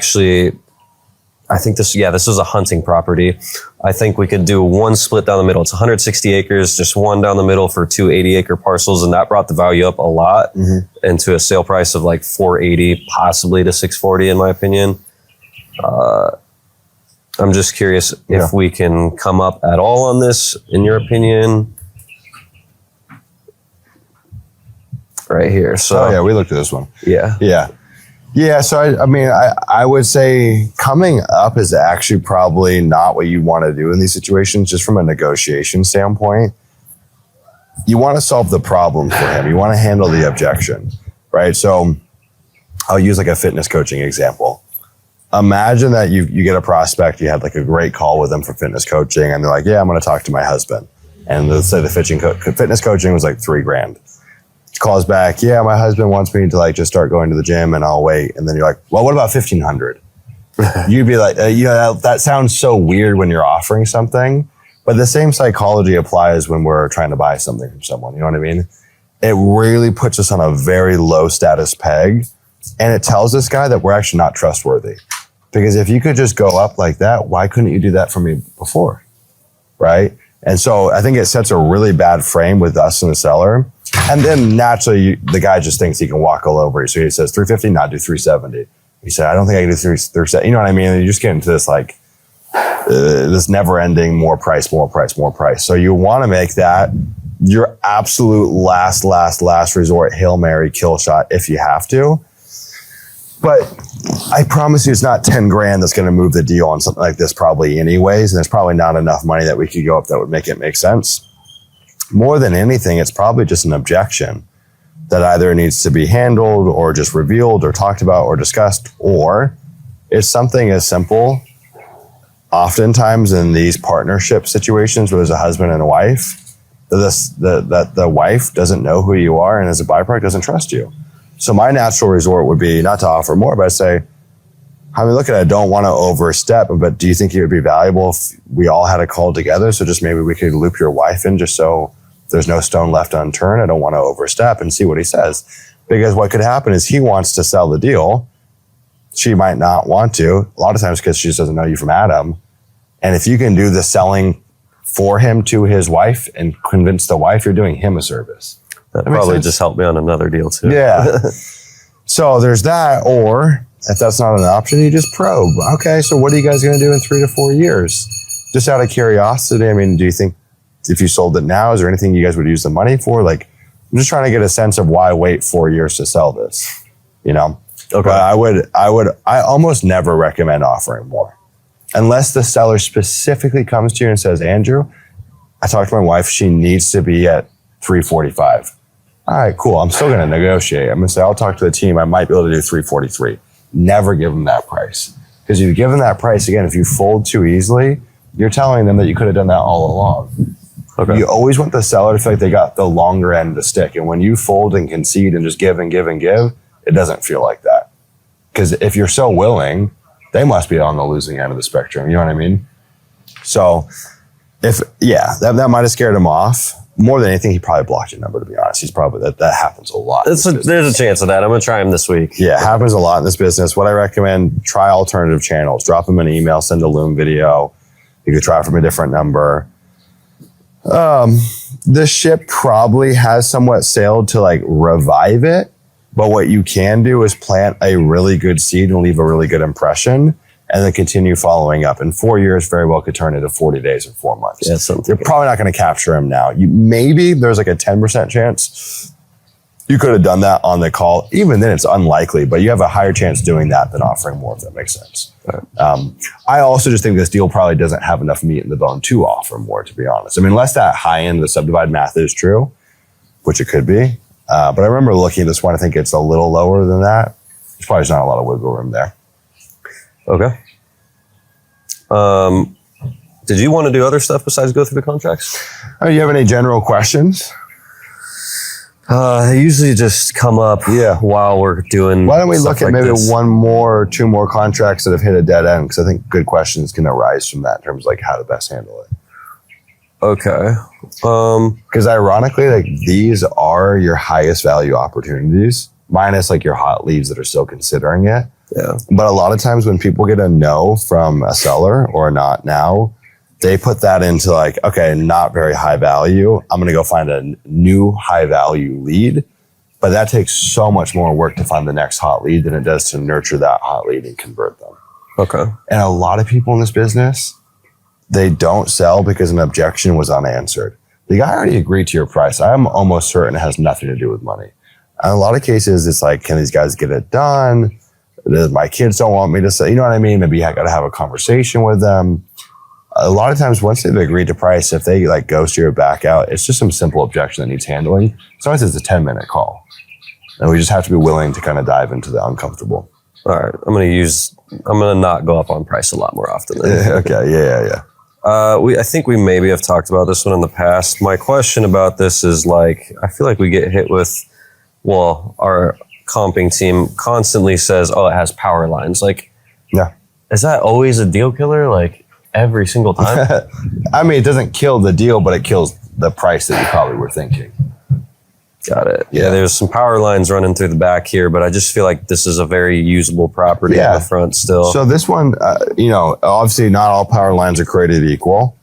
think this is a hunting property. I think we could do one split down the middle. It's 160 acres, just one down the middle for 2 80-acre parcels, and that brought the value up a lot, and to a sale price of like 480, possibly to 640, in my opinion. I'm just curious if we can come up at all on this, in your opinion. Right here. So we looked at this one. Yeah. So I would say coming up is actually probably not what you want to do in these situations, just from a negotiation standpoint. You want to solve the problem for him. You want to handle the objection, right? So I'll use like a fitness coaching example. Imagine that you get a prospect, you had like a great call with them for fitness coaching, and they're like, yeah, I'm going to talk to my husband. And let's say the fitness coaching was like $3,000. Calls back, yeah, my husband wants me to like just start going to the gym and I'll wait. And then you're like, well, what about 1,500? You'd be like, that sounds so weird when you're offering something, but the same psychology applies when we're trying to buy something from someone. You know what I mean? It really puts us on a very low status peg, and it tells this guy that we're actually not trustworthy. Because if you could just go up like that, why couldn't you do that for me before? Right? And so I think it sets a really bad frame with us and the seller. And then naturally, the guy just thinks he can walk all over you. So he says 350, not do 370. He said, I don't think I can do 370. You know what I mean? And you just get into this like this never-ending more price. So you want to make that your absolute last resort, Hail Mary kill shot if you have to. But I promise you, it's not $10,000 that's going to move the deal on something like this probably anyways. And there's probably not enough money that we could go up that would make it make sense. More than anything, it's probably just an objection that either needs to be handled or just revealed or talked about or discussed, or it's something as simple. Oftentimes in these partnership situations where there's a husband and a wife, that the wife doesn't know who you are and as a byproduct doesn't trust you. So my natural resort would be not to offer more, but I say, look at it, I don't want to overstep, but do you think it would be valuable if we all had a call together? So just maybe we could loop your wife in just so there's no stone left unturned. I don't want to overstep, and see what he says. Because what could happen is he wants to sell the deal. She might not want to, a lot of times because she just doesn't know you from Adam. And if you can do the selling for him to his wife and convince the wife, you're doing him a service. That probably just helped me on another deal too. Yeah. So there's that, or if that's not an option, you just probe. Okay, so what are you guys going to do in 3 to 4 years? just out of curiosity, I mean, do you think if you sold it now, is there anything you guys would use the money for? Like, I'm just trying to get a sense of why wait 4 years to sell this, you know? Okay. But I almost never recommend offering more unless the seller specifically comes to you and says, Andrew, I talked to my wife, she needs to be at 345. All right, cool. I'm still going to negotiate. I'm going to say, I'll talk to the team. I might be able to do 343. Never give them that price. Because if you give them that price, again, if you fold too easily, you're telling them that you could have done that all along. Okay. You always want the seller to feel like they got the longer end of the stick. And when you fold and concede and just give and give and give, it doesn't feel like that. Because if you're so willing, they must be on the losing end of the spectrum. You know what I mean? So, that might have scared him off. More than anything, he probably blocked your number, to be honest. He's probably, that happens a lot. There's a chance of that. I'm going to try him this week. Yeah, it happens a lot in this business. What I recommend, try alternative channels. Drop him an email, send a Loom video. You could try from a different number. The ship probably has somewhat sailed to like revive it. But what you can do is plant a really good seed and leave a really good impression, and then continue following up. And 4 years very well could turn into 40 days or 4 months. Yeah, you're probably not going to capture him now. Maybe there's like a 10% chance you could have done that on the call. Even then, it's unlikely, but you have a higher chance doing that than offering more, if that makes sense. Right. I also just think this deal probably doesn't have enough meat in the bone to offer more, to be honest. I mean, unless that high end of the subdivide math is true, which it could be. But I remember looking at this one, I think it's a little lower than that. There's probably just not a lot of wiggle room there. Okay. Did you want to do other stuff besides go through the contracts? Do you have any general questions? They usually just come up while we're doing. Why don't we look at maybe one more or two more contracts that have hit a dead end? Because I think good questions can arise from that in terms of like how to best handle it. Okay. Because ironically, like these are your highest value opportunities, minus like your hot leads that are still considering it. Yeah. But a lot of times when people get a no from a seller or not now, they put that into like, okay, not very high value. I'm going to go find a new high value lead. But that takes so much more work to find the next hot lead than it does to nurture that hot lead and convert them. Okay. And a lot of people in this business, they don't sell because an objection was unanswered. The guy already agreed to your price. I'm almost certain it has nothing to do with money. In a lot of cases, it's like, can these guys get it done? My kids don't want me to say, you know what I mean? Maybe I got to have a conversation with them. A lot of times, once they've agreed to price, if they like ghost you or back out, it's just some simple objection that needs handling. Sometimes it's a 10-minute call. And we just have to be willing to kind of dive into the uncomfortable. All right. I'm going to not go up on price a lot more often. Okay. Yeah. I think we maybe have talked about this one in the past. My question about this is like, I feel like we get hit with, our comping team constantly says, it has power lines. Like, yeah. Is that always a deal killer? Like every single time? I mean, it doesn't kill the deal, but it kills the price that you probably were thinking. Got it. Yeah, there's some power lines running through the back here, but I just feel like this is a very usable property in the front still. So this one, obviously not all power lines are created equal.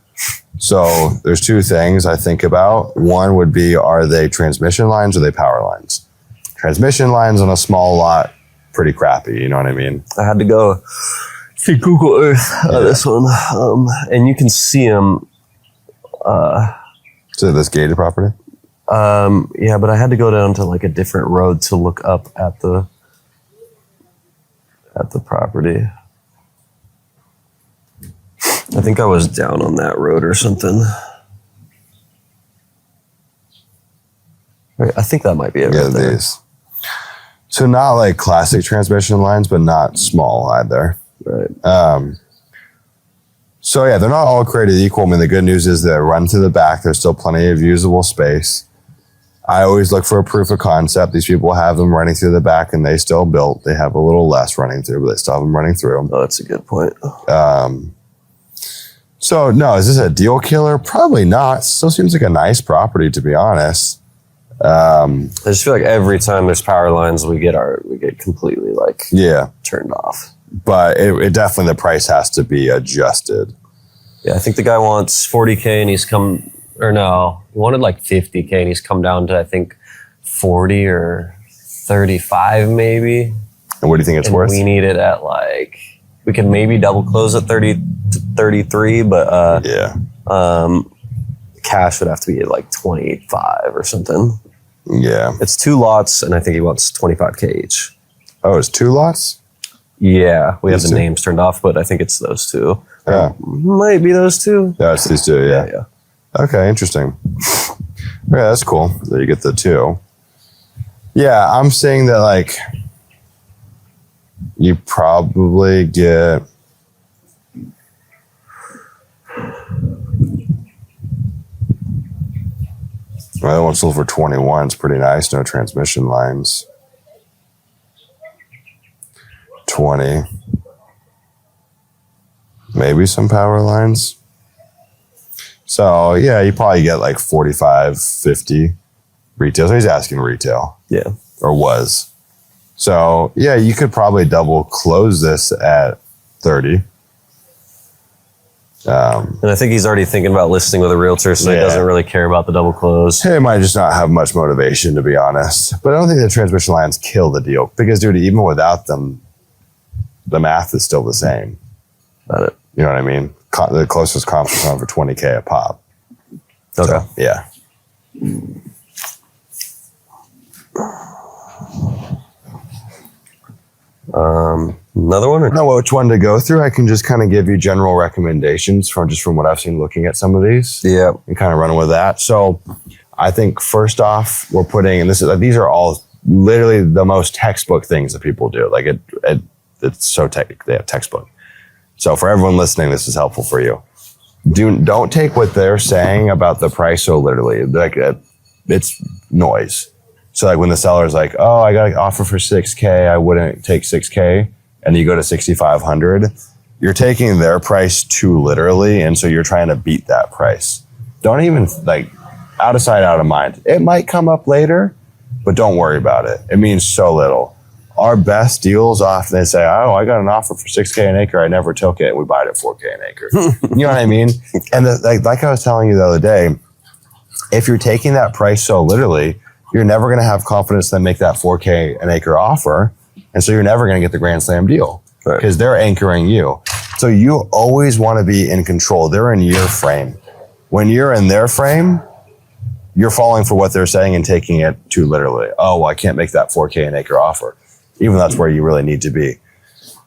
So there's two things I think about. One would be, are they transmission lines or are they power lines? Transmission lines on a small lot, pretty crappy, you know what I mean? I had to go to Google Earth this one, and you can see them. So this gated property? Yeah, but I had to go down to like a different road to look up at the property. I think I was down on that road or something. I think that might be it. Yeah, these. So not like classic transmission lines, but not small either. Right. So yeah, they're not all created equal. I mean, the good news is they run to the back. There's still plenty of usable space. I always look for a proof of concept. These people have them running through the back and they still built. They have a little less running through, but they still have them running through. Oh, that's a good point. So no, is this a deal killer? Probably not. Still seems like a nice property, to be honest. I just feel like every time there's power lines, we get completely turned off. But it definitely, the price has to be adjusted. Yeah, I think the guy wants 40K and he wanted like 50K and he's come down to I think 40 or 35 maybe. And what do you think it's worth? We need it at we can maybe double close at 30 33, but Yeah. Cash would have to be at like 25 or something. Yeah. It's 2 lots, and I think he wants 25K each. Oh, it's 2 lots? Yeah, we have These the two? names turned off, but I think it's those 2. Yeah. Might be those 2. Yeah, it's these 2. Yeah. Yeah. Okay, interesting. Yeah, that's cool that you get the 2. Yeah, I'm saying that like you probably get that one sold for 21. It's pretty nice. No transmission lines. 20. Maybe some power lines. So yeah, you probably get like 45, 50 retail. So he's asking retail. Yeah. Or was. So yeah, you could probably double close this at 30. And I think he's already thinking about listing with a realtor, so he Yeah. doesn't really care about the double close. He might just not have much motivation, to be honest. But I don't think the transmission lines kill the deal because, dude, even without them, the math is still the same. Got it. You know what I mean? The closest comp is on for 20K a pop. Okay. So, yeah. Another one? I don't know which one to go through. I can just kind of give you general recommendations from what I've seen looking at some of these. Yeah. And kind of running with that. So I think first off, we're putting, and these are all literally the most textbook things that people do. Like it's so they have textbook. So for everyone listening, this is helpful for you. Don't take what they're saying about the price so literally. Like it's noise. So like when the seller's like, oh, I got an offer for 6K, I wouldn't take 6K, and you go to 6,500, you're taking their price too literally, and so you're trying to beat that price. Don't even like out of sight, out of mind. It might come up later, but don't worry about it. It means so little. Our best deals often they say, oh, I got an offer for 6K an acre, I never took it, and we buy it at 4K an acre. You know what I mean? And like I was telling you the other day, if you're taking that price so literally, you're never going to have confidence to make that 4K an acre offer. And so you're never going to get the Grand Slam deal because they're anchoring you. So you always want to be in control. They're in your frame. When you're in their frame, you're falling for what they're saying and taking it too literally. Oh, well, I can't make that 4K an acre offer, even though that's where you really need to be.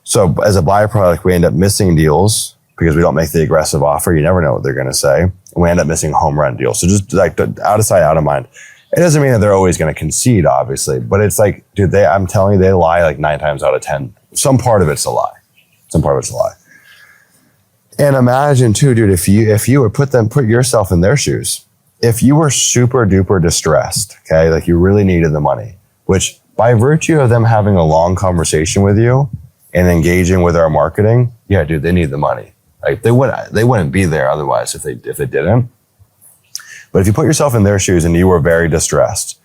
So as a byproduct, we end up missing deals because we don't make the aggressive offer. You never know what they're going to say. And we end up missing home run deals. So just like out of sight, out of mind. It doesn't mean that they're always going to concede, obviously, but it's like, dude, I'm telling you, they lie like 9 times out of 10. Some part of it's a lie. And imagine too, dude, if you would put yourself in their shoes, if you were super duper distressed, okay, like you really needed the money, which by virtue of them having a long conversation with you and engaging with our marketing, yeah, dude, they need the money. Like they wouldn't be there otherwise if they didn't. But if you put yourself in their shoes and you were very distressed,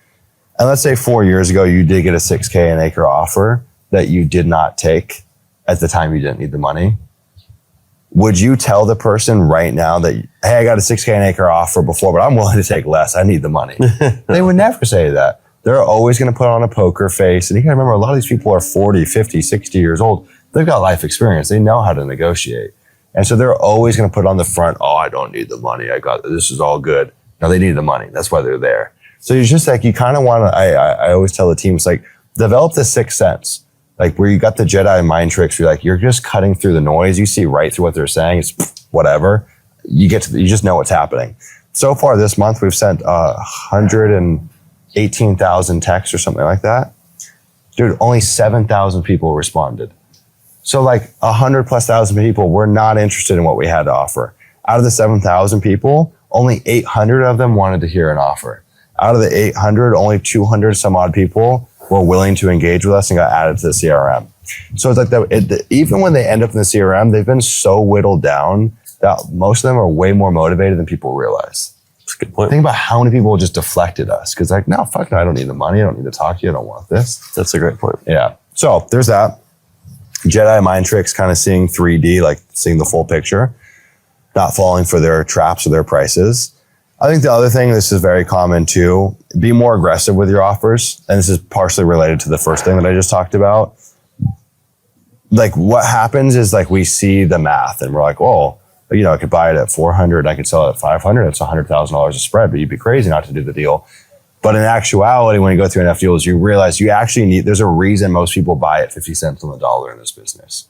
and let's say 4 years ago, you did get a 6K an acre offer that you did not take at the time you didn't need the money, would you tell the person right now that, hey, I got a 6K an acre offer before, but I'm willing to take less. I need the money. They would never say that. They're always going to put on a poker face. And you got to remember, a lot of these people are 40, 50, 60 years old. They've got life experience. They know how to negotiate. And so they're always going to put on the front, oh, I don't need the money. This is all good. No, they need the money. That's why they're there. So you're just like, you kind of want to, I always tell the team, it's like, develop the sixth sense. Like where you got the Jedi mind tricks, you're just cutting through the noise. You see right through what they're saying. It's whatever. You just know what's happening. So far this month, we've sent 118,000 texts or something like that. Dude, only 7,000 people responded. So like 100,000+ people were not interested in what we had to offer. Out of the 7,000 people, only 800 of them wanted to hear an offer. Out of the 800, only 200 some odd people were willing to engage with us and got added to the CRM. So it's like even when they end up in the CRM, they've been so whittled down that most of them are way more motivated than people realize. That's a good point. Think about how many people just deflected us because like, no, fuck no, I don't need the money. I don't need to talk to you. I don't want this. That's a great point. Yeah. So there's that. Jedi mind tricks, kind of seeing 3D, like seeing the full picture, not falling for their traps or their prices. I think the other thing, this is very common too, be more aggressive with your offers. And this is partially related to the first thing that I just talked about. Like what happens is like we see the math and we're like, oh, I could buy it at 400. I could sell it at 500. That's $100,000 a spread, but you'd be crazy not to do the deal. But in actuality, when you go through enough deals, you realize you actually need, there's a reason most people buy at 50 cents on the dollar in this business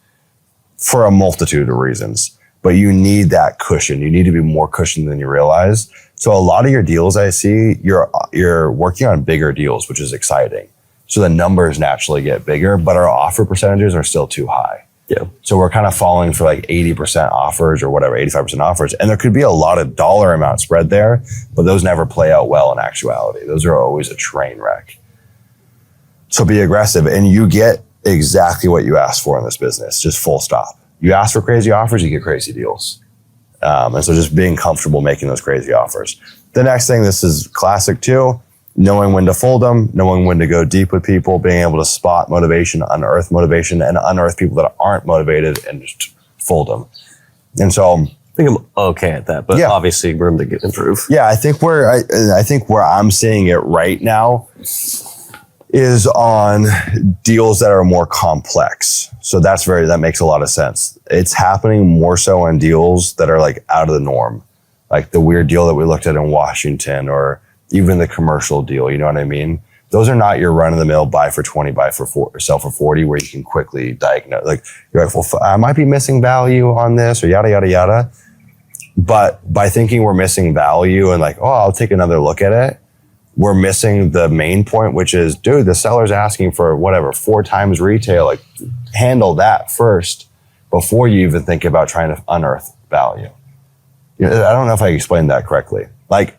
for a multitude of reasons. But you need that cushion. You need to be more cushioned than you realize. So a lot of your deals I see, you're working on bigger deals, which is exciting. So the numbers naturally get bigger, but our offer percentages are still too high. Yeah. So we're kind of falling for like 80% offers or whatever, 85% offers. And there could be a lot of dollar amount spread there, but those never play out well in actuality. Those are always a train wreck. So be aggressive and you get exactly what you asked for in this business, just full stop. You ask for crazy offers, you get crazy deals. And so just being comfortable making those crazy offers. The next thing, this is classic too, knowing when to fold them, knowing when to go deep with people, being able to spot motivation, unearth motivation, and unearth people that aren't motivated and just fold them. And so I think I'm okay at that, but obviously room to improve. Yeah, I think where I'm seeing it right now is on deals that are more complex. So that makes a lot of sense. It's happening more so on deals that are like out of the norm, like the weird deal that we looked at in Washington, or even the commercial deal. You know what I mean? Those are not your run of the mill buy for 20, buy for 4, or sell for 40, where you can quickly diagnose. Like you're like, well, I might be missing value on this, or yada yada yada. But by thinking we're missing value and like, oh, I'll take another look at it, we're missing the main point, which is, dude, the seller's asking for whatever, 4 times retail. Like, handle that first before you even think about trying to unearth value. I don't know if I explained that correctly. Like,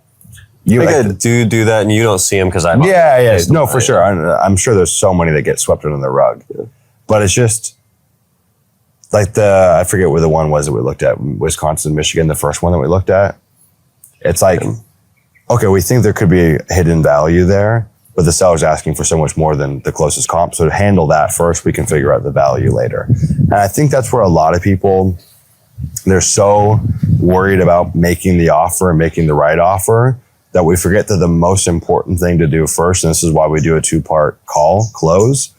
I do that, and you don't see them because I'm no, for sure. I'm sure there's so many that get swept under the rug, but it's just like I forget where the one was that we looked at, Wisconsin, Michigan, the first one that we looked at. It's like, okay, we think there could be hidden value there, but the seller's asking for so much more than the closest comp. So to handle that first, we can figure out the value later. And I think that's where a lot of people, they're so worried about making the offer and making the right offer that we forget that the most important thing to do first, and this is why we do a 2-part close,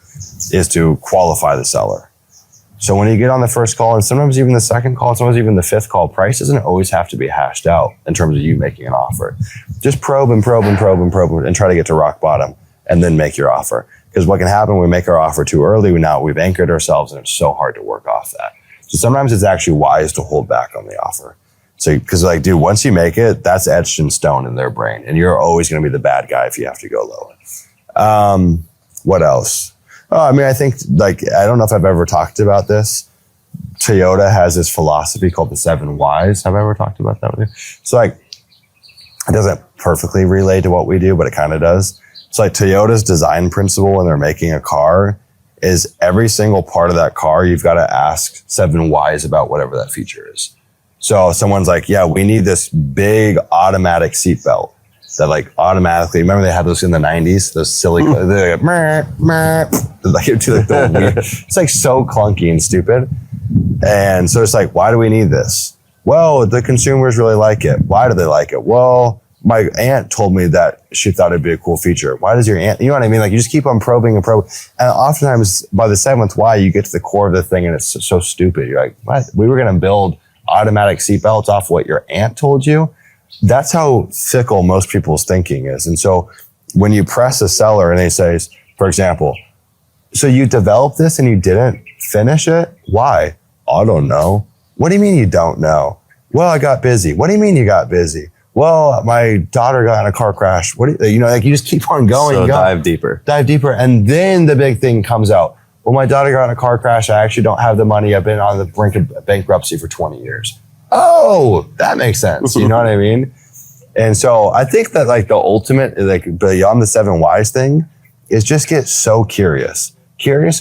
is to qualify the seller. So when you get on the first call, and sometimes even the second call, sometimes even the 5th call, price doesn't always have to be hashed out in terms of you making an offer. Just probe and probe and probe and probe and try to get to rock bottom and then make your offer. Because what can happen when we make our offer too early, we've anchored ourselves and it's so hard to work off that. So sometimes it's actually wise to hold back on the offer. So, because like, dude, once you make it, that's etched in stone in their brain. And you're always going to be the bad guy if you have to go lower. What else? I mean, I think, like, I don't know if I've ever talked about this. Toyota has this philosophy called the 7 whys. Have I ever talked about that with you? So, like, it doesn't perfectly relate to what we do, but it kind of does. So, like, Toyota's design principle when they're making a car is every single part of that car, you've got to ask 7 whys about whatever that feature is. So, someone's like, yeah, we need this big automatic seatbelt that like automatically, remember they had those in the 90s, those silly, they're like, meh, meh, like, it's like so clunky and stupid. And so it's like, why do we need this? Well, the consumers really like it. Why do they like it? Well, my aunt told me that she thought it'd be a cool feature. Why does your aunt, you know what I mean? Like you just keep on probing and probing. And oftentimes by the 7th why, you get to the core of the thing and it's so stupid. You're like, what? We were going to build automatic seatbelts off what your aunt told you? That's how fickle most people's thinking is. And so when you press a seller and they say, for example, so you developed this and you didn't finish it? Why? I don't know. What do you mean you don't know? Well, I got busy. What do you mean you got busy? Well, my daughter got in a car crash. What do you know, like you just keep on going. So dive deeper. And then the big thing comes out. Well, my daughter got in a car crash. I actually don't have the money. I've been on the brink of bankruptcy for 20 years. Oh, that makes sense. You know what I mean? And so I think that like the ultimate, like beyond the 7 whys thing is just get so curious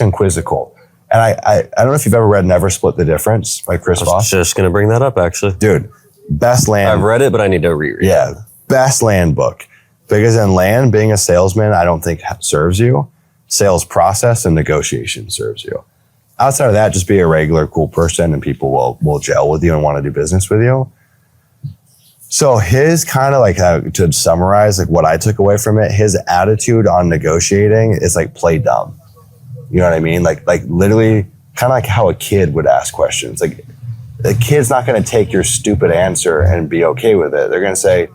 and quizzical. And I don't know if you've ever read Never Split the Difference by Chris Voss. I was just going to bring that up actually. Dude, best land. I've read it, but I need to reread it. Yeah. Best land book. Because in land, being a salesman, I don't think serves you. Sales process and negotiation serves you. Outside of that, just be a regular cool person and people will gel with you and want to do business with you. So his kind of like, to summarize like what I took away from it, his attitude on negotiating is like play dumb. You know what I mean? Like literally kind of like how a kid would ask questions. Like the kid's not going to take your stupid answer and be okay with it. They're going to say,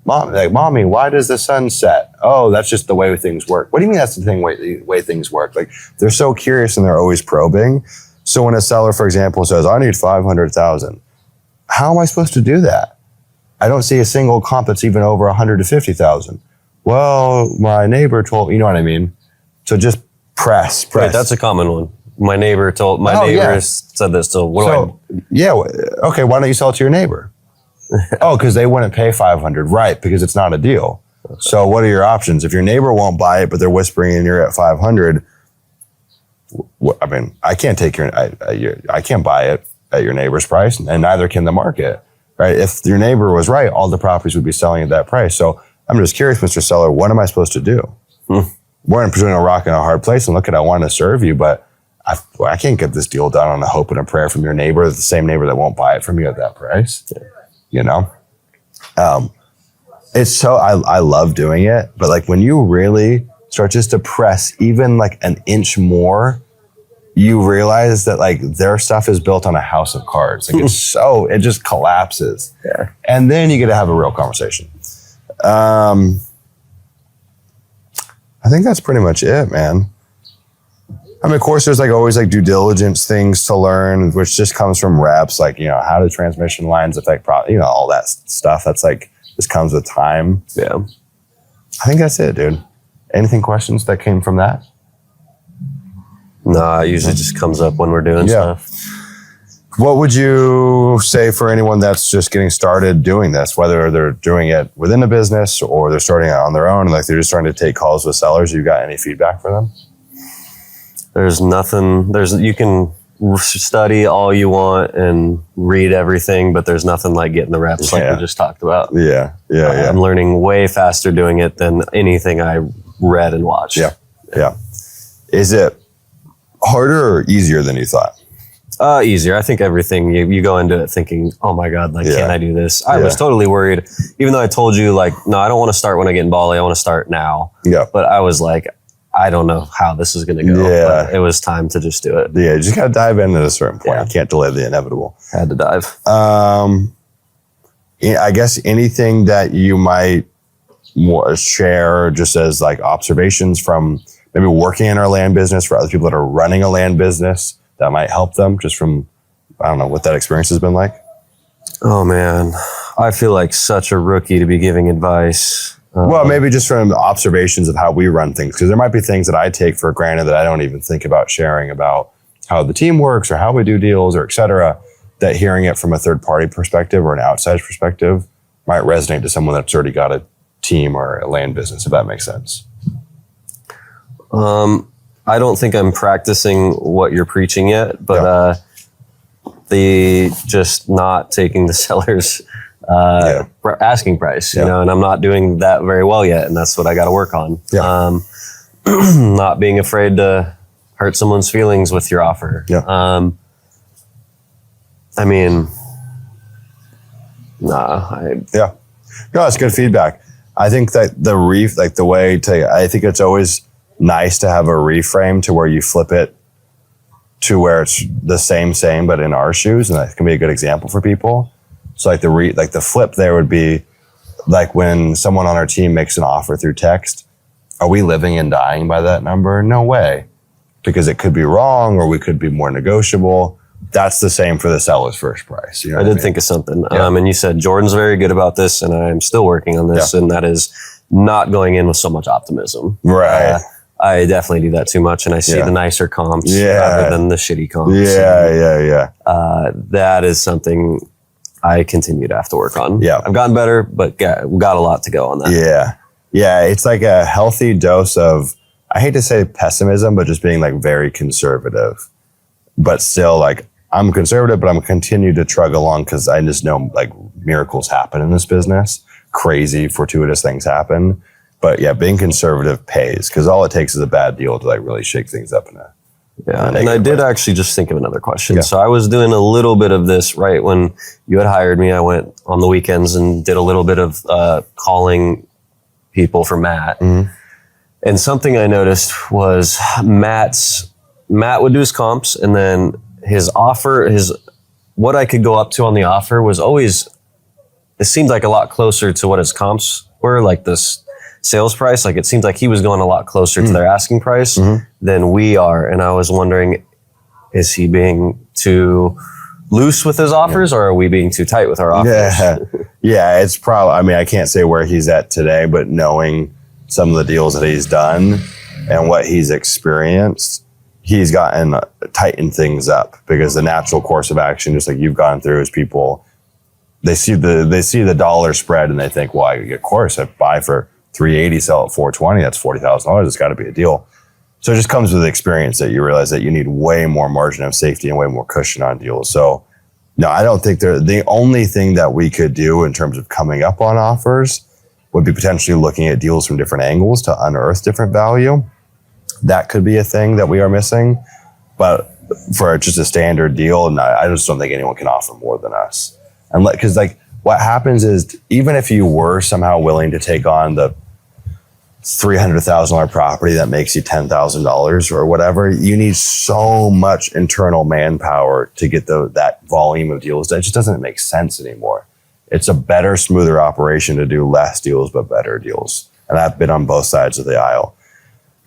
Mommy, why does the sun set? Oh, that's just the way things work. What do you mean that's the way things work? Like, they're so curious and they're always probing. So when a seller, for example, says, I need 500,000, how am I supposed to do that? I don't see a single comp that's even over 150,000. Well, my neighbor told, you know what I mean? So just press. Right, that's a common one. My neighbor said this. So okay, why don't you sell it to your neighbor? Oh, because they wouldn't pay 500, right? Because it's not a deal. Okay. So what are your options? If your neighbor won't buy it, but they're whispering and you're at 500, I mean, I can't I can't buy it at your neighbor's price, and neither can the market, right? If your neighbor was right, all the properties would be selling at that price. So I'm just curious, Mr. Seller, what am I supposed to do? We're in between a rock and a hard place, and look at, I want to serve you, but I can't get this deal done on a hope and a prayer from your neighbor, the same neighbor that won't buy it from you at that price. Yeah. You know, it's so, I love doing it, but like when you really start just to press even like an inch more, you realize that like their stuff is built on a house of cards. Like it just collapses. Yeah. And then you get to have a real conversation. I think that's pretty much it, man. I mean, of course, there's like always like due diligence things to learn, which just comes from reps. Like, you know, how do transmission lines affect, all that stuff. That's like, this comes with time. Yeah. I think that's it, dude. Anything questions that came from that? Nah, it usually just comes up when we're doing stuff. What would you say for anyone that's just getting started doing this, whether they're doing it within a business or they're starting out on their own, like they're just starting to take calls with sellers? You got any feedback for them? There's nothing, you can study all you want and read everything, but there's nothing like getting the reps like we just talked about. Yeah. I'm learning way faster doing it than anything I read and watched. Yeah. Is it harder or easier than you thought? Easier. I think everything, you go into it thinking, oh my God, like, can I do this? I was totally worried, even though I told you like, no, I don't want to start when I get in Bali. I want to start now. Yeah. But I was like, I don't know how this is going to go. Yeah. But it was time to just do it. Yeah. You just got to dive in at a certain point. You can't delay the inevitable. Had to dive. I guess anything that you might share just as like observations from maybe working in our land business for other people that are running a land business that might help them just from, I don't know, what that experience has been like. Oh man, I feel like such a rookie to be giving advice. Well, maybe just from observations of how we run things, because there might be things that I take for granted that I don't even think about sharing about how the team works or how we do deals or et cetera, that hearing it from a third party perspective or an outside perspective might resonate to someone that's already got a team or a land business, if that makes sense. I don't think I'm practicing what you're preaching yet, but the just not taking the seller's asking price, you know, and I'm not doing that very well yet, and that's what I got to work on. Yeah. Not being afraid to hurt someone's feelings with your offer. Yeah. I mean, no, it's good feedback. I think that I think it's always nice to have a reframe to where you flip it to where it's the same, but in our shoes, and that can be a good example for people. So like the flip there would be like when someone on our team makes an offer through text, are we living and dying by that number? No way, because it could be wrong or we could be more negotiable. That's the same for the seller's first price. You know I did think of something. And you said Jordan's very good about this, and I'm still working on this, and that is not going in with so much optimism. Right. I definitely do that too much, and I see the nicer comps rather than the shitty comps. That is something I continue to have to work on. Yeah. I've gotten better, but we've got a lot to go on that. Yeah. It's like a healthy dose of, I hate to say pessimism, but just being like very conservative, but still like I'm conservative, but I'm continue to trudge along because I just know like miracles happen in this business. Crazy, fortuitous things happen. But yeah, being conservative pays because all it takes is a bad deal to like really shake things up in a and I did actually just think of another question. Yeah. So I was doing a little bit of this right when you had hired me. I went on the weekends and did a little bit of calling people for Matt. Mm-hmm. And something I noticed was Matt would do his comps, and then his what I could go up to on the offer was always, it seemed like a lot closer to what his comps were, like this sales price. Like it seems like he was going a lot closer to their asking price than we are. And I was wondering, is he being too loose with his offers or are we being too tight with our offers? Yeah, yeah, it's probably, I mean, I can't say where he's at today, but knowing some of the deals that he's done and what he's experienced, he's tightened things up, because the natural course of action, just like you've gone through, is people, they see the dollar spread and they think, well, of course, I buy for $380, sell at $420, that's $40,000. It's got to be a deal. So it just comes with experience that you realize that you need way more margin of safety and way more cushion on deals. So no, I don't think the only thing that we could do in terms of coming up on offers would be potentially looking at deals from different angles to unearth different value. That could be a thing that we are missing. But for just a standard deal, no, I just don't think anyone can offer more than us. Because like what happens is, even if you were somehow willing to take on the $300,000 property that makes you $10,000 or whatever, you need so much internal manpower to get that volume of deals. That just doesn't make sense anymore. It's a better, smoother operation to do less deals, but better deals. And I've been on both sides of the aisle.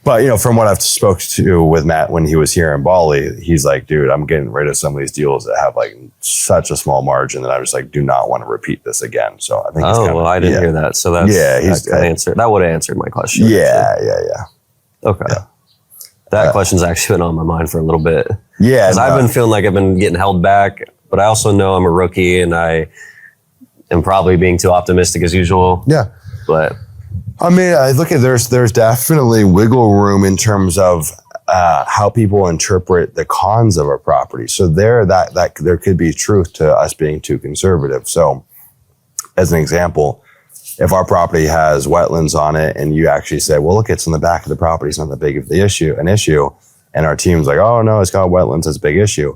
But, you know, from what I've spoke to with Matt when he was here in Bali, he's like, dude, I'm getting rid of some of these deals that have like such a small margin that I just like do not want to repeat this again. So I think I didn't hear that. So that's that would have answered my question. Yeah. Okay. Yeah. That question's actually been on my mind for a little bit. Yeah. Because I've been feeling like I've been getting held back, but I also know I'm a rookie and I am probably being too optimistic as usual. Yeah. But I mean, I look at there's definitely wiggle room in terms of how people interpret the cons of a property. So there could be truth to us being too conservative. So as an example, if our property has wetlands on it and you actually say, well, look, it's in the back of the property, it's not that big of an issue, and our team's like, oh no, it's got wetlands, it's a big issue.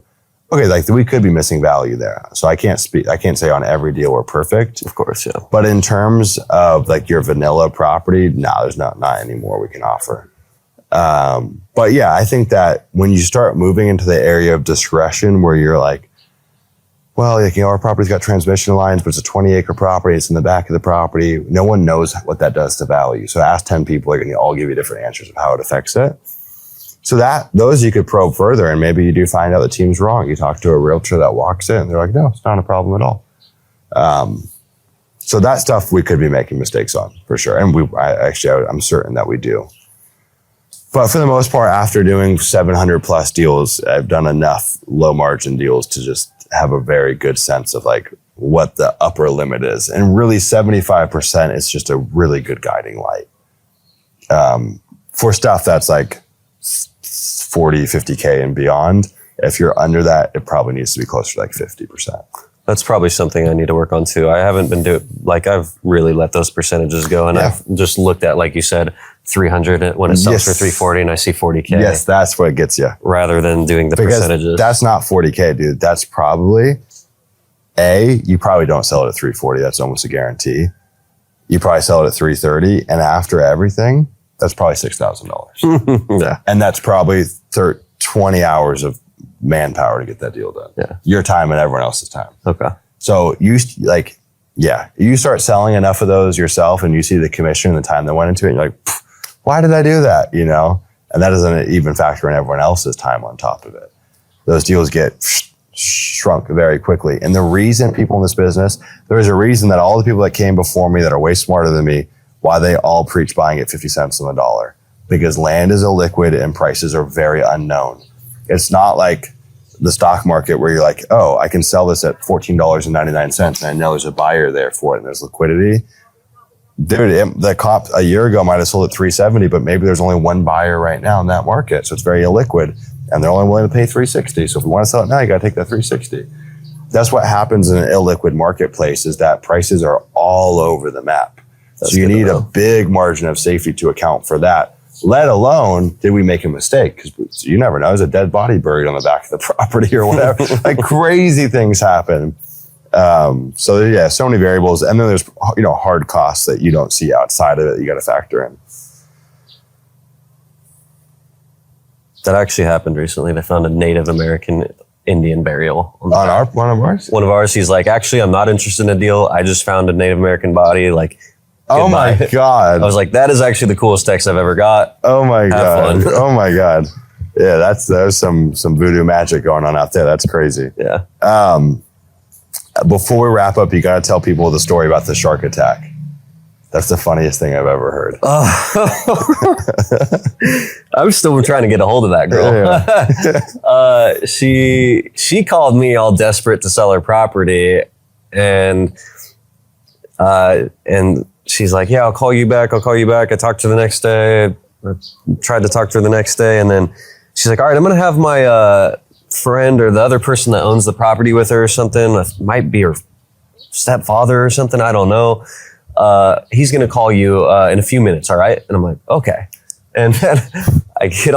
Okay, like we could be missing value there. So I can't say on every deal we're perfect. Of course, yeah. But in terms of like your vanilla property, there's not any more we can offer. But yeah, I think that when you start moving into the area of discretion where you're like, well, like, you know, our property's got transmission lines, but it's a 20-acre property, it's in the back of the property. No one knows what that does to value. So ask 10 people, they're going to all give you different answers of how it affects it. So those you could probe further, and maybe you do find out the team's wrong. You talk to a realtor that walks in, and they're like, no, it's not a problem at all. So that stuff we could be making mistakes on, for sure. And I'm certain that we do. But for the most part, after doing 700 plus deals, I've done enough low margin deals to just have a very good sense of like what the upper limit is. And really 75% is just a really good guiding light. For stuff that's like 40, 50K and beyond, if you're under that, it probably needs to be closer to like 50%. That's probably something I need to work on too. I haven't been I've really let those percentages go, and I've just looked at, like you said, 300 when it sells for 340 and I see 40K. Yes, that's what gets you. Rather than doing the percentages. That's not 40K, dude. That's probably, you probably don't sell it at 340. That's almost a guarantee. You probably sell it at 330, and after everything, that's probably $6,000. Yeah. And that's probably 20 hours of manpower to get that deal done. Yeah. Your time and everyone else's time. Okay. So you start selling enough of those yourself and you see the commission and the time that went into it, and you're like, why did I do that? You know? And that doesn't even factor in everyone else's time on top of it. Those deals get shrunk very quickly. And the reason people in this business, there's a reason that all the people that came before me that are way smarter than me, why they all preach buying at 50 cents on the dollar. Because land is illiquid and prices are very unknown. It's not like the stock market where you're like, oh, I can sell this at $14.99 and I know there's a buyer there for it and there's liquidity. Dude, the comp a year ago might have sold at $370, but maybe there's only one buyer right now in that market. So it's very illiquid and they're only willing to pay $360. So if we want to sell it now, you got to take that $360. That's what happens in an illiquid marketplace, is that prices are all over the map. So you need a big margin of safety to account for that. Let alone, did we make a mistake? Because you never know. There's a dead body buried on the back of the property or whatever. Like crazy things happen. So yeah, so many variables. And then there's, hard costs that you don't see outside of it. You got to factor in. That actually happened recently. They found a Native American Indian burial. On one of ours? One of ours, he's like, actually, I'm not interested in a deal. I just found a Native American body. Like, oh my God. I was like, that is actually the coolest text I've ever got. Oh my God. Fun. Oh my God. Yeah, there's some voodoo magic going on out there. That's crazy. Yeah. Before we wrap up, you got to tell people the story about the shark attack. That's the funniest thing I've ever heard. I'm still trying to get a hold of that girl. Yeah. She called me all desperate to sell her property, and she's like, "Yeah, I'll call you back. I'll call you back." I talked to her the next day. I tried to talk to her the next day, and then she's like, "All right, I'm gonna have my friend or the other person that owns the property with her or something. It might be her stepfather or something. I don't know. He's going to call you in a few minutes. All right." And I'm like, okay. And then I get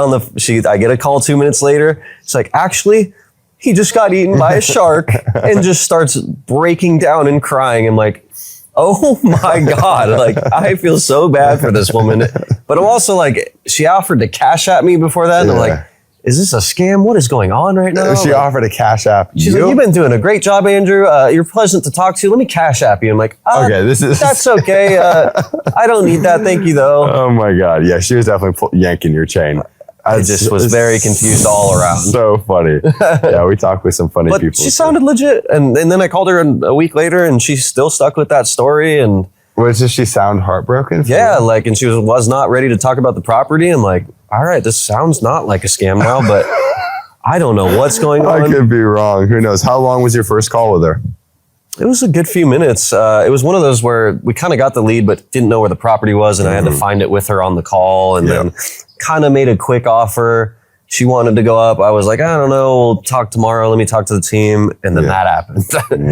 a call 2 minutes later. It's like, actually, he just got eaten by a shark, and just starts breaking down and crying. I'm like, oh my God. Like, I feel so bad for this woman. But I'm also like, she offered to cash at me before that. And I'm like, is this a scam? What is going on right now? She offered a cash app. She's like, you've been doing a great job, Andrew. You're pleasant to talk to. Let me cash app you. I'm like, okay, that's okay. I don't need that. Thank you, though. Oh my God. Yeah, she was definitely yanking your chain. I just was very confused all around. So funny. Yeah, we talked with some funny people. She sounded legit. And then I called her a week later, and she's still stuck with that story. And does she sound heartbroken? Yeah, like, and she was not ready to talk about the property. I'm like, all right, this sounds not like a scam now, but I don't know what's going on. I could be wrong. Who knows? How long was your first call with her? It was a good few minutes. It was one of those where we kind of got the lead, but didn't know where the property was. And I had to find it with her on the call, and then kind of made a quick offer. She wanted to go up. I was like, I don't know. We'll talk tomorrow. Let me talk to the team. And then that happened.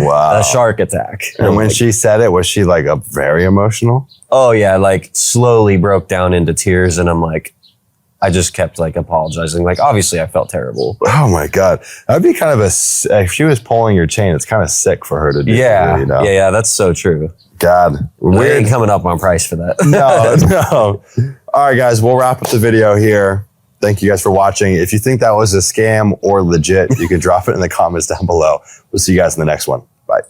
Wow. A shark attack. And when she said it, was she like very emotional? Oh yeah. Like slowly broke down into tears. And I'm like, I just kept like apologizing. Like, obviously I felt terrible. Oh my God. That'd be kind of if she was pulling your chain, it's kind of sick for her to do. Yeah. You know? Yeah. That's so true. God. We ain't coming up on price for that. No. All right, guys, we'll wrap up the video here. Thank you guys for watching. If you think that was a scam or legit, you can drop it in the comments down below. We'll see you guys in the next one. Bye.